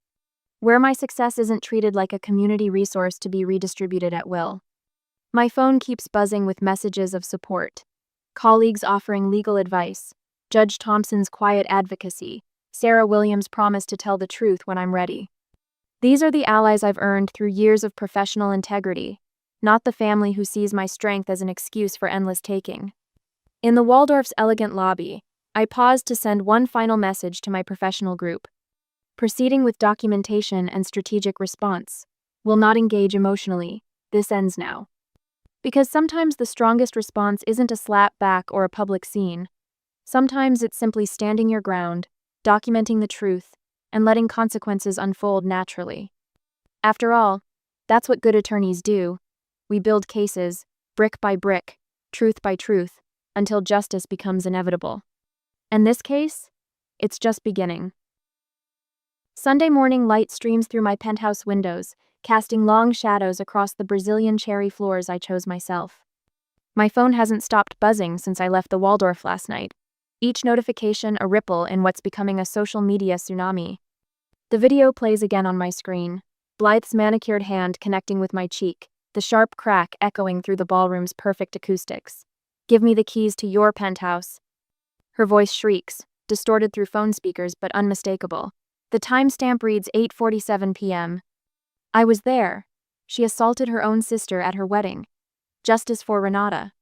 where my success isn't treated like a community resource to be redistributed at will. My phone keeps buzzing with messages of support. Colleagues offering legal advice, Judge Thompson's quiet advocacy, Sarah Williams' promise to tell the truth when I'm ready. These are the allies I've earned through years of professional integrity, not the family who sees my strength as an excuse for endless taking. In the Waldorf's elegant lobby, I paused to send one final message to my professional group. Proceeding with documentation and strategic response. Will not engage emotionally. This ends now. Because sometimes the strongest response isn't a slap back or a public scene. Sometimes it's simply standing your ground, documenting the truth, and letting consequences unfold naturally. After all, that's what good attorneys do. We build cases, brick by brick, truth by truth, until justice becomes inevitable. And this case? It's just beginning. Sunday morning light streams through my penthouse windows, casting long shadows across the Brazilian cherry floors I chose myself. My phone hasn't stopped buzzing since I left the Waldorf last night, each notification a ripple in what's becoming a social media tsunami. The video plays again on my screen, Blythe's manicured hand connecting with my cheek, the sharp crack echoing through the ballroom's perfect acoustics. Give me the keys to your penthouse. Her voice shrieks, distorted through phone speakers but unmistakable. The timestamp reads 8:47 p.m. I was there. She assaulted her own sister at her wedding. Justice for Renata.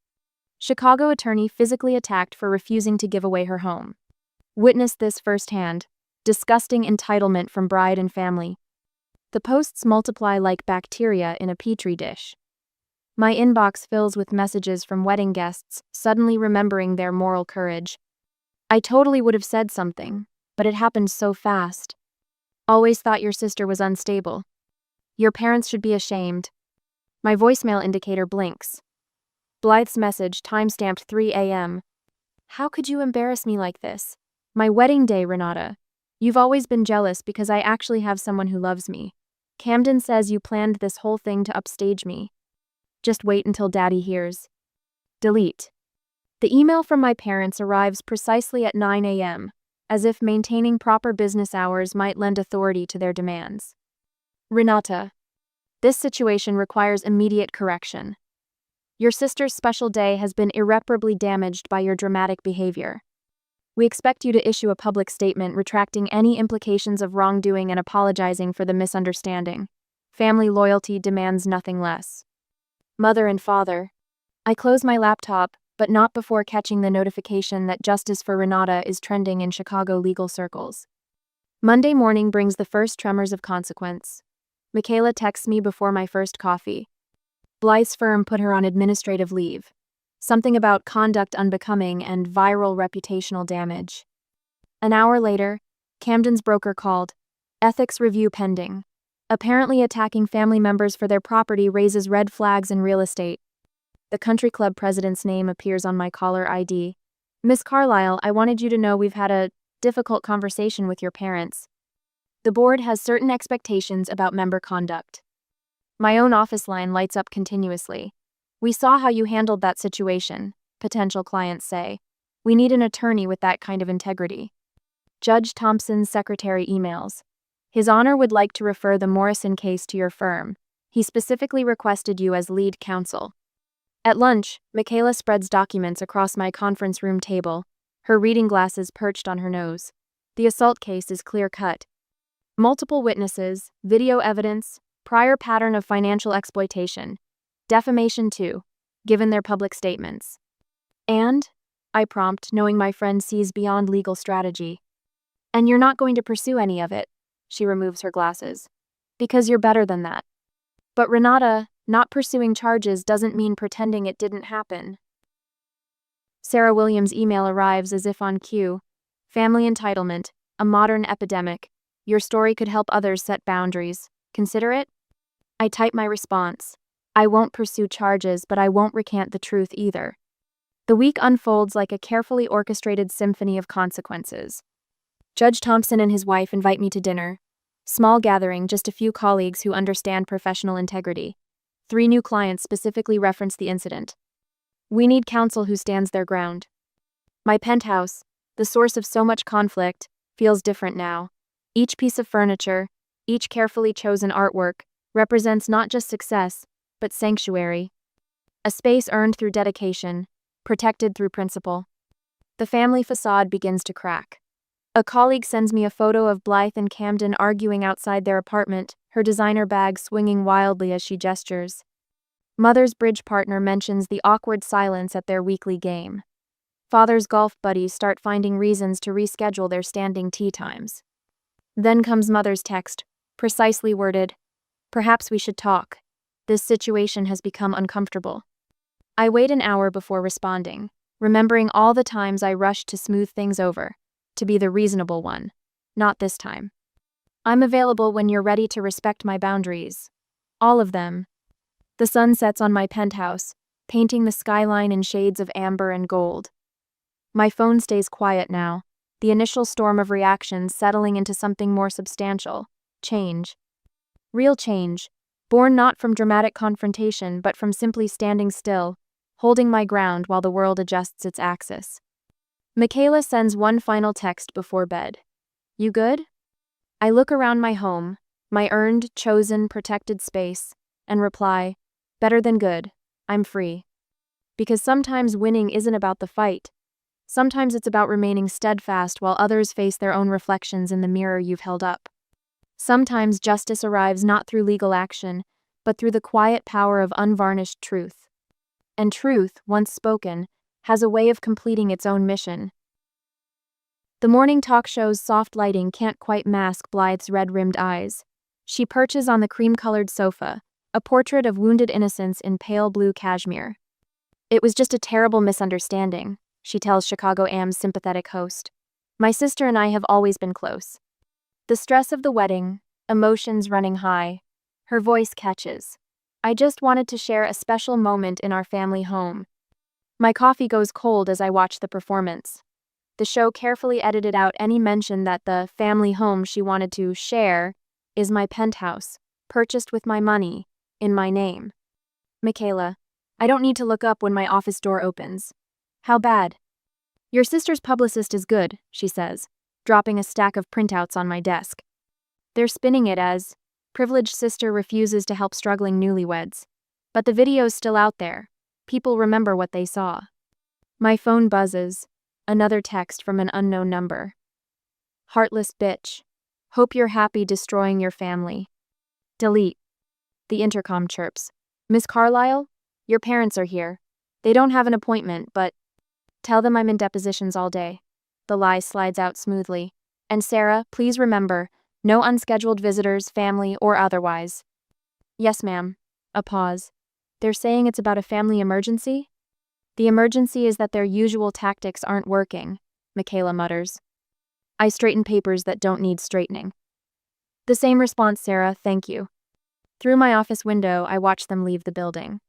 Chicago attorney physically attacked for refusing to give away her home. Witnessed this firsthand. Disgusting entitlement from bride and family. The posts multiply like bacteria in a petri dish. My inbox fills with messages from wedding guests suddenly remembering their moral courage. I totally would have said something, but it happened so fast. Always thought your sister was unstable. Your parents should be ashamed. My voicemail indicator blinks. Blythe's message, timestamped 3 a.m. How could you embarrass me like this? My wedding day, Renata. You've always been jealous because I actually have someone who loves me. Camden says you planned this whole thing to upstage me. Just wait until Daddy hears. Delete. The email from my parents arrives precisely at 9 a.m., as if maintaining proper business hours might lend authority to their demands. Renata. This situation requires immediate correction. Your sister's special day has been irreparably damaged by your dramatic behavior. We expect you to issue a public statement retracting any implications of wrongdoing and apologizing for the misunderstanding. Family loyalty demands nothing less. Mother and father. I close my laptop, but not before catching the notification that justice for Renata is trending in Chicago legal circles. Monday morning brings the first tremors of consequence. Michaela texts me before my first coffee. Blythe's firm put her on administrative leave. Something about conduct unbecoming and viral reputational damage. An hour later, Camden's broker called. Ethics review pending. Apparently attacking family members for their property raises red flags in real estate. The country club president's name appears on my caller ID. Miss Carlisle, I wanted you to know we've had a difficult conversation with your parents. The board has certain expectations about member conduct. My own office line lights up continuously. We saw how you handled that situation, potential clients say. We need an attorney with that kind of integrity. Judge Thompson's secretary emails. His Honor would like to refer the Morrison case to your firm. He specifically requested you as lead counsel. At lunch, Michaela spreads documents across my conference room table, her reading glasses perched on her nose. The assault case is clear-cut. Multiple witnesses, video evidence, prior pattern of financial exploitation. Defamation too, given their public statements. And, I prompt, knowing my friend sees beyond legal strategy. And you're not going to pursue any of it, she removes her glasses. Because you're better than that. But Renata, not pursuing charges doesn't mean pretending it didn't happen. Sarah Williams' email arrives as if on cue. Family entitlement, a modern epidemic. Your story could help others set boundaries. Consider it? I type my response. I won't pursue charges, but I won't recant the truth either. The week unfolds like a carefully orchestrated symphony of consequences. Judge Thompson and his wife invite me to dinner. Small gathering, just a few colleagues who understand professional integrity. 3 new clients specifically reference the incident. We need counsel who stands their ground. My penthouse, the source of so much conflict, feels different now. Each piece of furniture, each carefully chosen artwork, represents not just success, but sanctuary. A space earned through dedication, protected through principle. The family facade begins to crack. A colleague sends me a photo of Blythe and Camden arguing outside their apartment, her designer bag swinging wildly as she gestures. Mother's bridge partner mentions the awkward silence at their weekly game. Father's golf buddies start finding reasons to reschedule their standing tea times. Then comes Mother's text, precisely worded, "Perhaps we should talk. This situation has become uncomfortable." I wait an hour before responding, remembering all the times I rushed to smooth things over, to be the reasonable one. Not this time. "I'm available when you're ready to respect my boundaries. All of them." The sun sets on my penthouse, painting the skyline in shades of amber and gold. My phone stays quiet now, the initial storm of reactions settling into something more substantial: change. Real change, born not from dramatic confrontation but from simply standing still, holding my ground while the world adjusts its axis. Michaela sends one final text before bed. "You good?" I look around my home, my earned, chosen, protected space, and reply, "Better than good, I'm free." Because sometimes winning isn't about the fight. Sometimes it's about remaining steadfast while others face their own reflections in the mirror you've held up. Sometimes justice arrives not through legal action, but through the quiet power of unvarnished truth. And truth, once spoken, has a way of completing its own mission. The morning talk show's soft lighting can't quite mask Blythe's red-rimmed eyes. She perches on the cream-colored sofa, a portrait of wounded innocence in pale blue cashmere. "It was just a terrible misunderstanding," she tells Chicago AM's sympathetic host. "My sister and I have always been close." The stress of the wedding, emotions running high, her voice catches. "I just wanted to share a special moment in our family home." My coffee goes cold as I watch the performance. The show carefully edited out any mention that the family home she wanted to share is my penthouse, purchased with my money, in my name. "Michaela, I don't need to look up when my office door opens." "How bad?" "Your sister's publicist is good," she says, dropping a stack of printouts on my desk. They're spinning it as, "Privileged sister refuses to help struggling newlyweds." But the video's still out there. People remember what they saw. My phone buzzes. Another text from an unknown number. "Heartless bitch. Hope you're happy destroying your family." Delete. The intercom chirps. "Miss Carlyle? Your parents are here. They don't have an appointment, but..." "Tell them I'm in depositions all day." The lie slides out smoothly. "And Sarah, please remember, no unscheduled visitors, family or otherwise." "Yes, ma'am." A pause. "They're saying it's about a family emergency?" "The emergency is that their usual tactics aren't working," Michaela mutters. I straighten papers that don't need straightening. "The same response, Sarah, thank you." Through my office window, I watch them leave the building.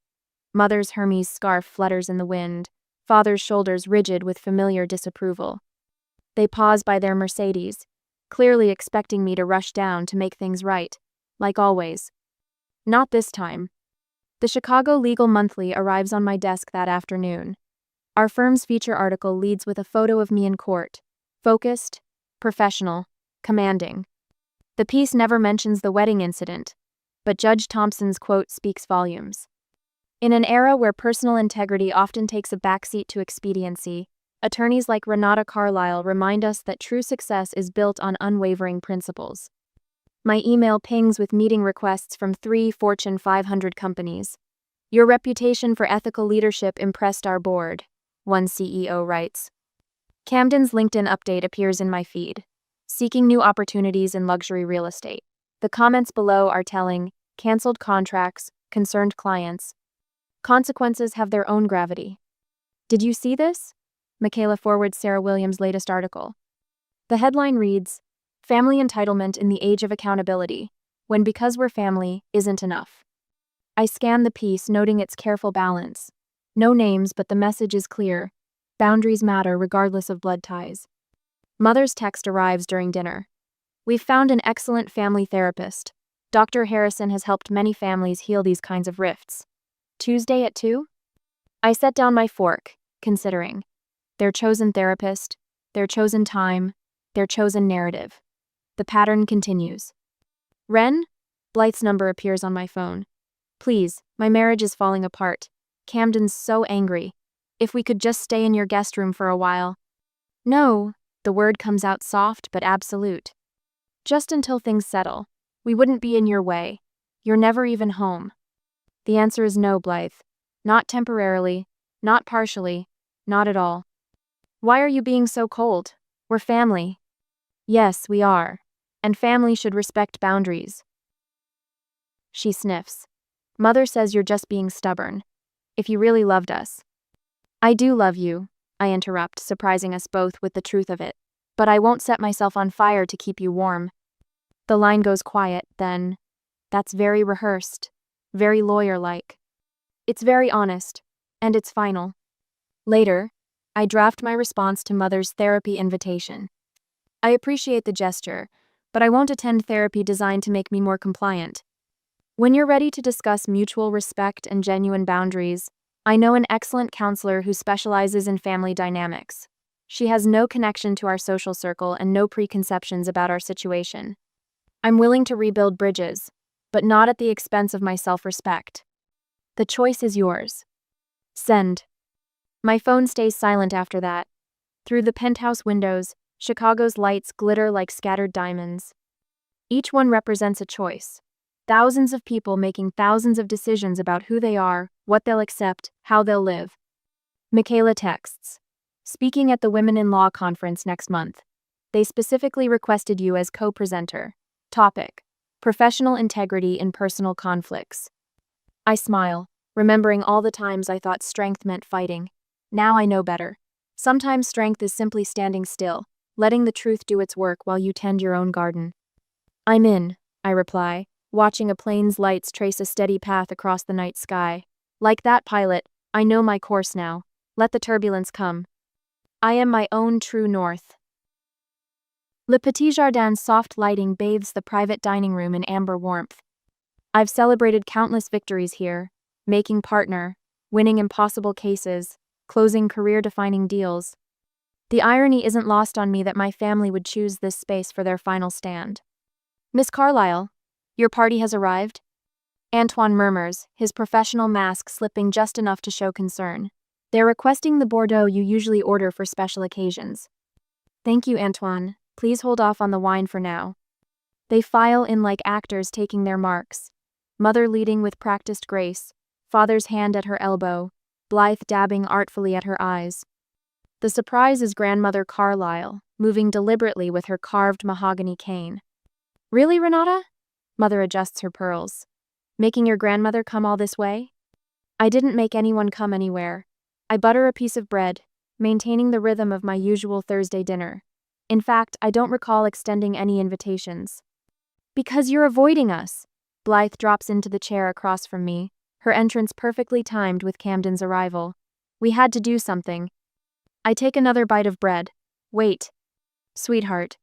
Mother's Hermes scarf flutters in the wind, father's shoulders rigid with familiar disapproval. They pause by their Mercedes, clearly expecting me to rush down to make things right, like always. Not this time. The Chicago Legal Monthly arrives on my desk that afternoon. Our firm's feature article leads with a photo of me in court, focused, professional, commanding. The piece never mentions the wedding incident, but Judge Thompson's quote speaks volumes. In an era where personal integrity often takes a backseat to expediency, attorneys like Renata Carlisle remind us that true success is built on unwavering principles. My email pings with meeting requests from 3 Fortune 500 companies. "Your reputation for ethical leadership impressed our board," one CEO writes. Camden's LinkedIn update appears in my feed. "Seeking new opportunities in luxury real estate." The comments below are telling: canceled contracts, concerned clients. Consequences have their own gravity. "Did you see this?" Michaela forwards Sarah Williams' latest article. The headline reads, "Family entitlement in the age of accountability, when because we're family isn't enough." I scan the piece, noting its careful balance. No names, but the message is clear. Boundaries matter regardless of blood ties. Mother's text arrives during dinner. "We've found an excellent family therapist. Dr. Harrison has helped many families heal these kinds of rifts. Tuesday at 2? I set down my fork, considering. Their chosen therapist, their chosen time, their chosen narrative. The pattern continues. "Ren?" Blythe's number appears on my phone. "Please, my marriage is falling apart. Camden's so angry. If we could just stay in your guest room for a while." "No," the word comes out soft but absolute. "Just until things settle. We wouldn't be in your way. You're never even home. The answer is no, Blythe. Not temporarily, not partially, not at all. Why are you being so cold? We're family. Yes, we are. And family should respect boundaries. She sniffs. Mother says you're just being stubborn. If you really loved us. I do love you, I interrupt, surprising us both with the truth of it. But I won't set myself on fire to keep you warm. The line goes quiet, then. That's very rehearsed. Very lawyer-like. It's very honest. And it's final. Later, I draft my response to Mother's therapy invitation. I appreciate the gesture, but I won't attend therapy designed to make me more compliant. When you're ready to discuss mutual respect and genuine boundaries, I know an excellent counselor who specializes in family dynamics. She has no connection to our social circle and no preconceptions about our situation. I'm willing to rebuild bridges, but not at the expense of my self-respect. The choice is yours. Send. My phone stays silent after that. Through the penthouse windows, Chicago's lights glitter like scattered diamonds. Each one represents a choice. Thousands of people making thousands of decisions about who they are, what they'll accept, how they'll live. Michaela texts. Speaking at the Women in Law conference next month. They specifically requested you as co-presenter. Topic: Professional integrity in personal conflicts. I smile, remembering all the times I thought strength meant fighting. Now I know better. Sometimes strength is simply standing still, letting the truth do its work while you tend your own garden. I'm in, I reply, watching a plane's lights trace a steady path across the night sky. Like that pilot, I know my course now. Let the turbulence come. I am my own true north. Le Petit Jardin's soft lighting bathes the private dining room in amber warmth. I've celebrated countless victories here, making partner, winning impossible cases, closing career-defining deals. The irony isn't lost on me that my family would choose this space for their final stand. Miss Carlyle, your party has arrived? Antoine murmurs, his professional mask slipping just enough to show concern. They're requesting the Bordeaux you usually order for special occasions. Thank you, Antoine. Please hold off on the wine for now. They file in like actors taking their marks. Mother leading with practiced grace, father's hand at her elbow, Blythe dabbing artfully at her eyes. The surprise is grandmother Carlyle, moving deliberately with her carved mahogany cane. Really, Renata? Mother adjusts her pearls. Making your grandmother come all this way? I didn't make anyone come anywhere. I butter a piece of bread, maintaining the rhythm of my usual Thursday dinner. In fact, I don't recall extending any invitations. Because you're avoiding us. Blythe drops into the chair across from me, her entrance perfectly timed with Camden's arrival. We had to do something. I take another bite of bread. Wait. Sweetheart.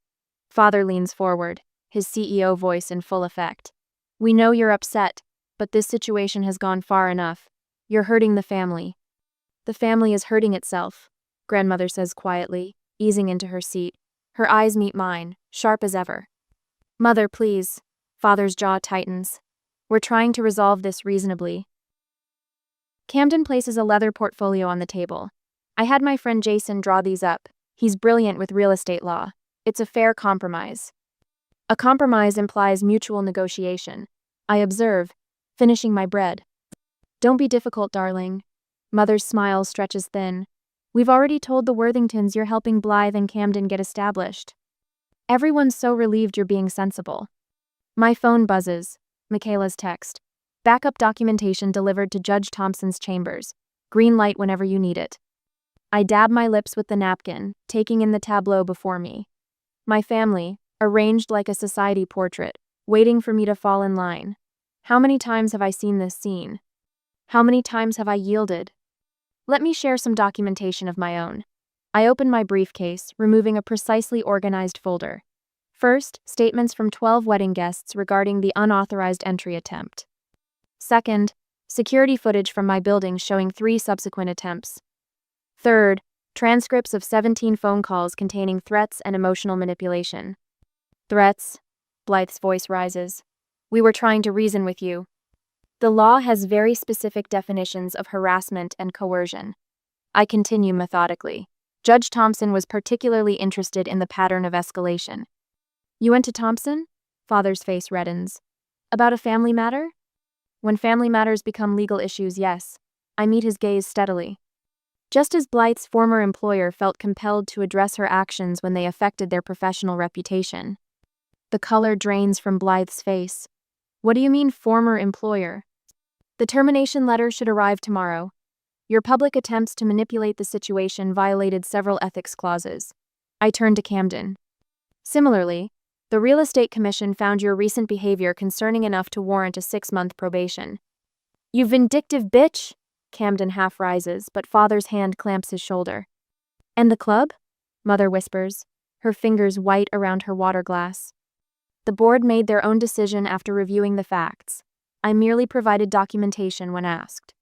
Father leans forward, his CEO voice in full effect. We know you're upset, but this situation has gone far enough. You're hurting the family. The family is hurting itself, grandmother says quietly, easing into her seat. Her eyes meet mine, sharp as ever. Mother, please. Father's jaw tightens. We're trying to resolve this reasonably. Camden places a leather portfolio on the table. I had my friend Jason draw these up. He's brilliant with real estate law. It's a fair compromise. A compromise implies mutual negotiation. I observe, finishing my bread. Don't be difficult, darling. Mother's smile stretches thin. We've already told the Worthingtons you're helping Blythe and Camden get established. Everyone's so relieved you're being sensible. My phone buzzes. Michaela's text. Backup documentation delivered to Judge Thompson's chambers. Green light whenever you need it. I dab my lips with the napkin, taking in the tableau before me. My family, arranged like a society portrait, waiting for me to fall in line. How many times have I seen this scene? How many times have I yielded? Let me share some documentation of my own. I open my briefcase, removing a precisely organized folder. First, statements from 12 wedding guests regarding the unauthorized entry attempt. Second, security footage from my building showing 3 subsequent attempts. Third, transcripts of 17 phone calls containing threats and emotional manipulation. Threats? Blythe's voice rises. We were trying to reason with you. The law has very specific definitions of harassment and coercion. I continue methodically. Judge Thompson was particularly interested in the pattern of escalation. You went to Thompson? Father's face reddens. About a family matter? When family matters become legal issues, yes. I meet his gaze steadily. Just as Blythe's former employer felt compelled to address her actions when they affected their professional reputation. The color drains from Blythe's face. What do you mean, former employer? The termination letter should arrive tomorrow. Your public attempts to manipulate the situation violated several ethics clauses. I turned to Camden. Similarly, the Real Estate Commission found your recent behavior concerning enough to warrant a 6-month probation. You vindictive bitch! Camden half rises, but Father's hand clamps his shoulder. And the club? Mother whispers, her fingers white around her water glass. The board made their own decision after reviewing the facts. I merely provided documentation when asked.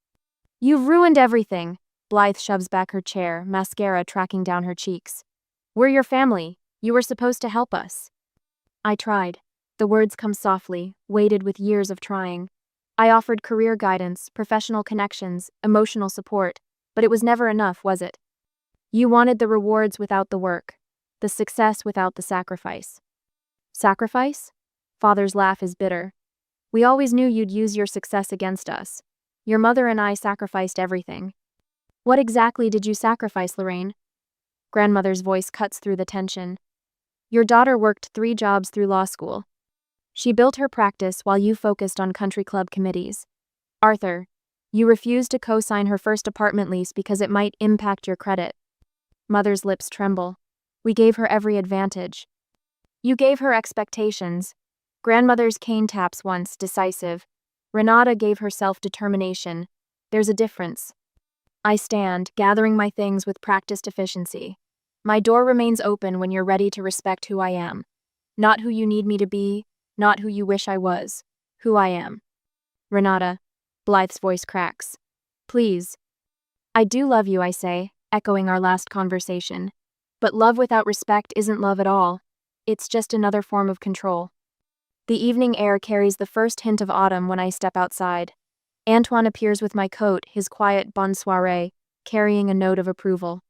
You've ruined everything. Blythe shoves back her chair, mascara tracking down her cheeks. We're your family. You were supposed to help us. I tried. The words come softly, weighted with years of trying. I offered career guidance, professional connections, emotional support, but it was never enough, was it? You wanted the rewards without the work, the success without the sacrifice. Sacrifice? Father's laugh is bitter. We always knew you'd use your success against us. Your mother and I sacrificed everything. What exactly did you sacrifice, Lorraine? Grandmother's voice cuts through the tension. Your daughter worked 3 jobs through law school. She built her practice while you focused on country club committees. Arthur, you refused to co-sign her first apartment lease because it might impact your credit. Mother's lips tremble. We gave her every advantage. You gave her expectations. Grandmother's cane taps once, decisive. Renata gave her self-determination. There's a difference. I stand, gathering my things with practiced efficiency. My door remains open when you're ready to respect who I am. Not who you need me to be, not who you wish I was. Who I am. Renata. Blythe's voice cracks. Please. I do love you, I say, echoing our last conversation. But love without respect isn't love at all. It's just another form of control. The evening air carries the first hint of autumn when I step outside. Antoine appears with my coat, his quiet bonne soirée, carrying a note of approval.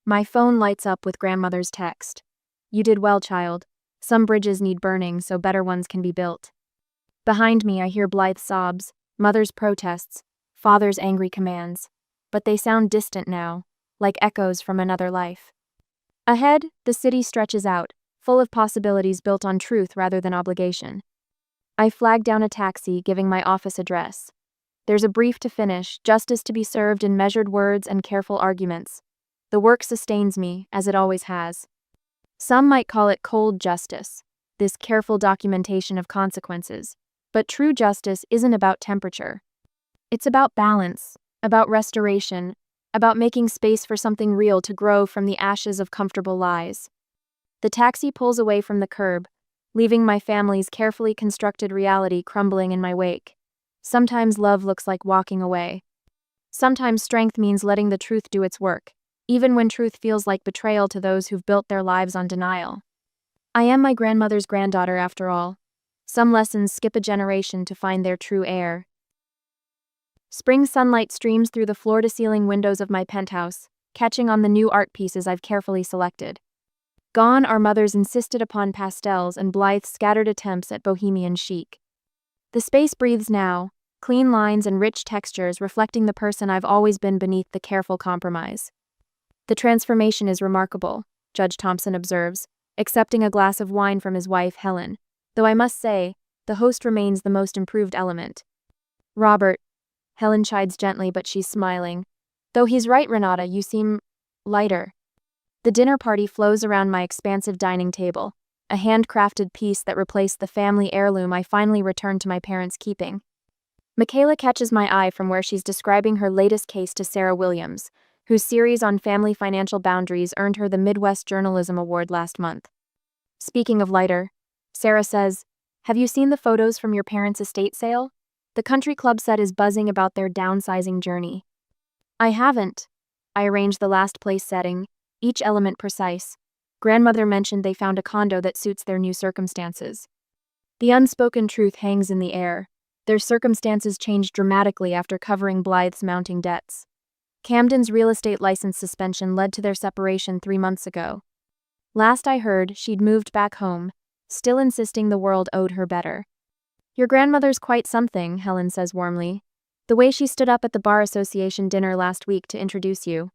My phone lights up with grandmother's text. You did well, child. Some bridges need burning so better ones can be built. Behind me I hear Blythe's sobs, mother's protests, father's angry commands. But they sound distant now, like echoes from another life. Ahead, the city stretches out, full of possibilities built on truth rather than obligation. I flag down a taxi, giving my office address. There's a brief to finish, justice to be served in measured words and careful arguments. The work sustains me, as it always has. Some might call it cold justice, this careful documentation of consequences. But true justice isn't about temperature. It's about balance, about restoration, about making space for something real to grow from the ashes of comfortable lies. The taxi pulls away from the curb, leaving my family's carefully constructed reality crumbling in my wake. Sometimes love looks like walking away. Sometimes strength means letting the truth do its work, even when truth feels like betrayal to those who've built their lives on denial. I am my grandmother's granddaughter after all. Some lessons skip a generation to find their true heir. Spring sunlight streams through the floor-to-ceiling windows of my penthouse, catching on the new art pieces I've carefully selected. Gone are mother's insisted upon pastels and Blythe's scattered attempts at bohemian chic. The space breathes now, clean lines and rich textures reflecting the person I've always been beneath the careful compromise. The transformation is remarkable, Judge Thompson observes, accepting a glass of wine from his wife, Helen, though I must say, the host remains the most improved element. Robert, Helen chides gently but she's smiling. Though he's right, Renata, you seem lighter. The dinner party flows around my expansive dining table, a handcrafted piece that replaced the family heirloom I finally returned to my parents' keeping. Michaela catches my eye from where she's describing her latest case to Sarah Williams, whose series on family financial boundaries earned her the Midwest Journalism Award last month. Speaking of lighter, Sarah says, have you seen the photos from your parents' estate sale? The country club set is buzzing about their downsizing journey. I haven't. I arranged the last place setting, each element precise. Grandmother mentioned they found a condo that suits their new circumstances. The unspoken truth hangs in the air. Their circumstances changed dramatically after covering Blythe's mounting debts. Camden's real estate license suspension led to their separation 3 months ago. Last I heard, she'd moved back home, still insisting the world owed her better. Your grandmother's quite something, Helen says warmly. The way she stood up at the Bar Association dinner last week to introduce you.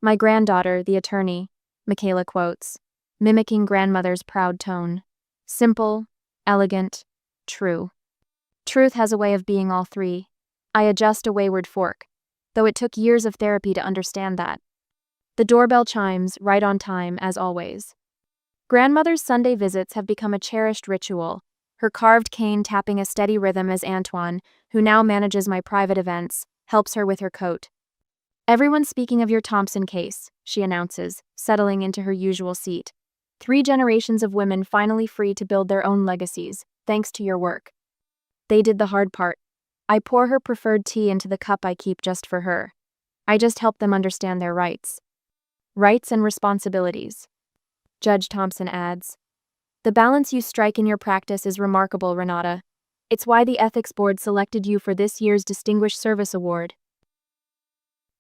My granddaughter, the attorney, Michaela quotes, mimicking grandmother's proud tone. Simple, elegant, true. Truth has a way of being all three. I adjust a wayward fork, though it took years of therapy to understand that. The doorbell chimes, right on time, as always. Grandmother's Sunday visits have become a cherished ritual, her carved cane tapping a steady rhythm as Antoine, who now manages my private events, helps her with her coat. Everyone's speaking of your Thompson case, she announces, settling into her usual seat. 3 generations of women finally free to build their own legacies, thanks to your work. They did the hard part. I pour her preferred tea into the cup I keep just for her. I just help them understand their rights. Rights and responsibilities. Judge Thompson adds, the balance you strike in your practice is remarkable, Renata. It's why the Ethics Board selected you for this year's Distinguished Service Award.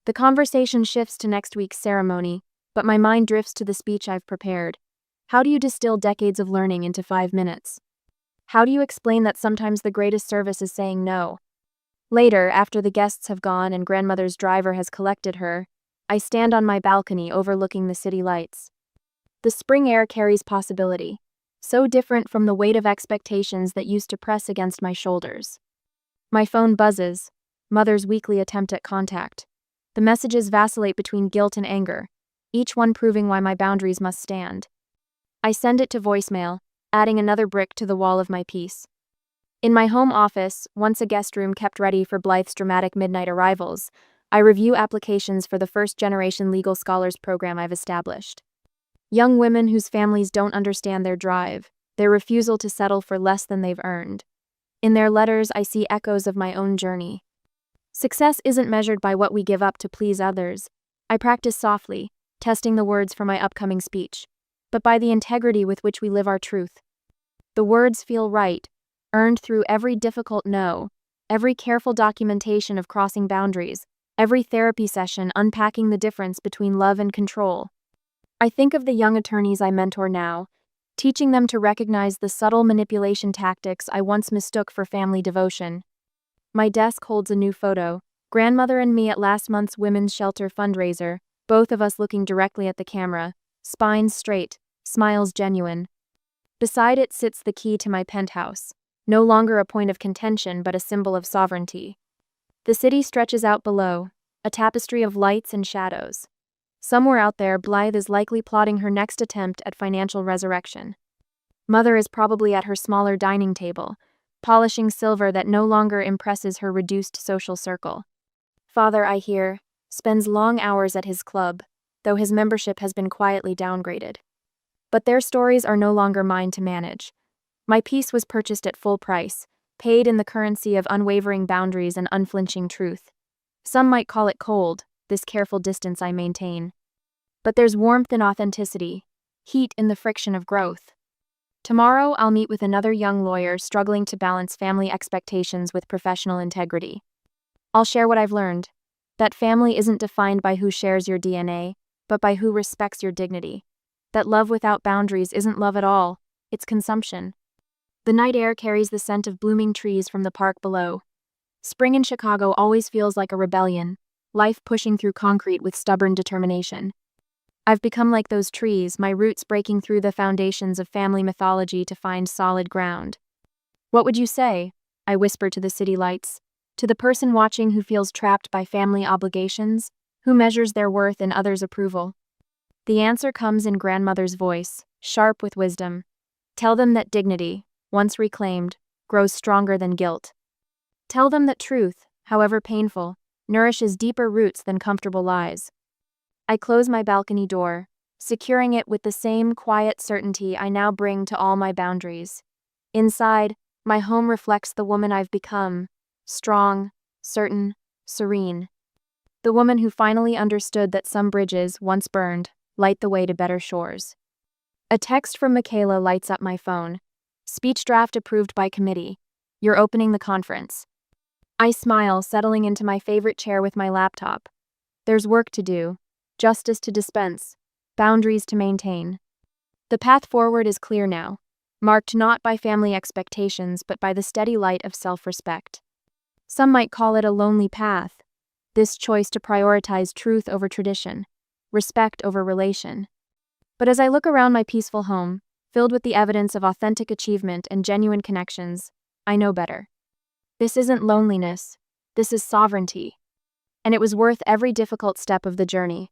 The conversation shifts to next week's ceremony, but my mind drifts to the speech I've prepared. How do you distill decades of learning into 5 minutes? How do you explain that sometimes the greatest service is saying no? Later, after the guests have gone and grandmother's driver has collected her, I stand on my balcony overlooking the city lights. The spring air carries possibility, so different from the weight of expectations that used to press against my shoulders. My phone buzzes, mother's weekly attempt at contact. The messages vacillate between guilt and anger, each one proving why my boundaries must stand. I send it to voicemail, adding another brick to the wall of my peace. In my home office, once a guest room kept ready for Blythe's dramatic midnight arrivals, I review applications for the first-generation legal scholars program I've established. Young women whose families don't understand their drive, their refusal to settle for less than they've earned. In their letters, I see echoes of my own journey. Success isn't measured by what we give up to please others. I practice softly, testing the words for my upcoming speech, but by the integrity with which we live our truth. The words feel right, earned through every difficult no, every careful documentation of crossing boundaries, every therapy session unpacking the difference between love and control. I think of the young attorneys I mentor now, teaching them to recognize the subtle manipulation tactics I once mistook for family devotion. My desk holds a new photo, grandmother and me at last month's Women's Shelter fundraiser, both of us looking directly at the camera, spines straight, smiles genuine. Beside it sits the key to my penthouse, no longer a point of contention but a symbol of sovereignty. The city stretches out below, a tapestry of lights and shadows. Somewhere out there, Blythe is likely plotting her next attempt at financial resurrection. Mother is probably at her smaller dining table, polishing silver that no longer impresses her reduced social circle. Father, I hear, spends long hours at his club, though his membership has been quietly downgraded. But their stories are no longer mine to manage. My peace was purchased at full price, paid in the currency of unwavering boundaries and unflinching truth. Some might call it cold, this careful distance I maintain. But there's warmth in authenticity, heat in the friction of growth. Tomorrow, I'll meet with another young lawyer struggling to balance family expectations with professional integrity. I'll share what I've learned, that family isn't defined by who shares your DNA, but by who respects your dignity. That love without boundaries isn't love at all, it's consumption. The night air carries the scent of blooming trees from the park below. Spring in Chicago always feels like a rebellion, life pushing through concrete with stubborn determination. I've become like those trees, my roots breaking through the foundations of family mythology to find solid ground. What would you say? I whisper to the city lights. To the person watching who feels trapped by family obligations, who measures their worth in others' approval. The answer comes in grandmother's voice, sharp with wisdom. Tell them that dignity, once reclaimed, grows stronger than guilt. Tell them that truth, however painful, nourishes deeper roots than comfortable lies. I close my balcony door, securing it with the same quiet certainty I now bring to all my boundaries. Inside, my home reflects the woman I've become, strong, certain, serene. The woman who finally understood that some bridges, once burned, light the way to better shores. A text from Michaela lights up my phone. Speech draft approved by committee. You're opening the conference. I smile, settling into my favorite chair with my laptop. There's work to do, justice to dispense, boundaries to maintain. The path forward is clear now. marked not by family expectations but by the steady light of self-respect. Some might call it a lonely path, this choice to prioritize truth over tradition, respect over relation. But as I look around my peaceful home, filled with the evidence of authentic achievement and genuine connections, I know better. This isn't loneliness, this is sovereignty. And it was worth every difficult step of the journey.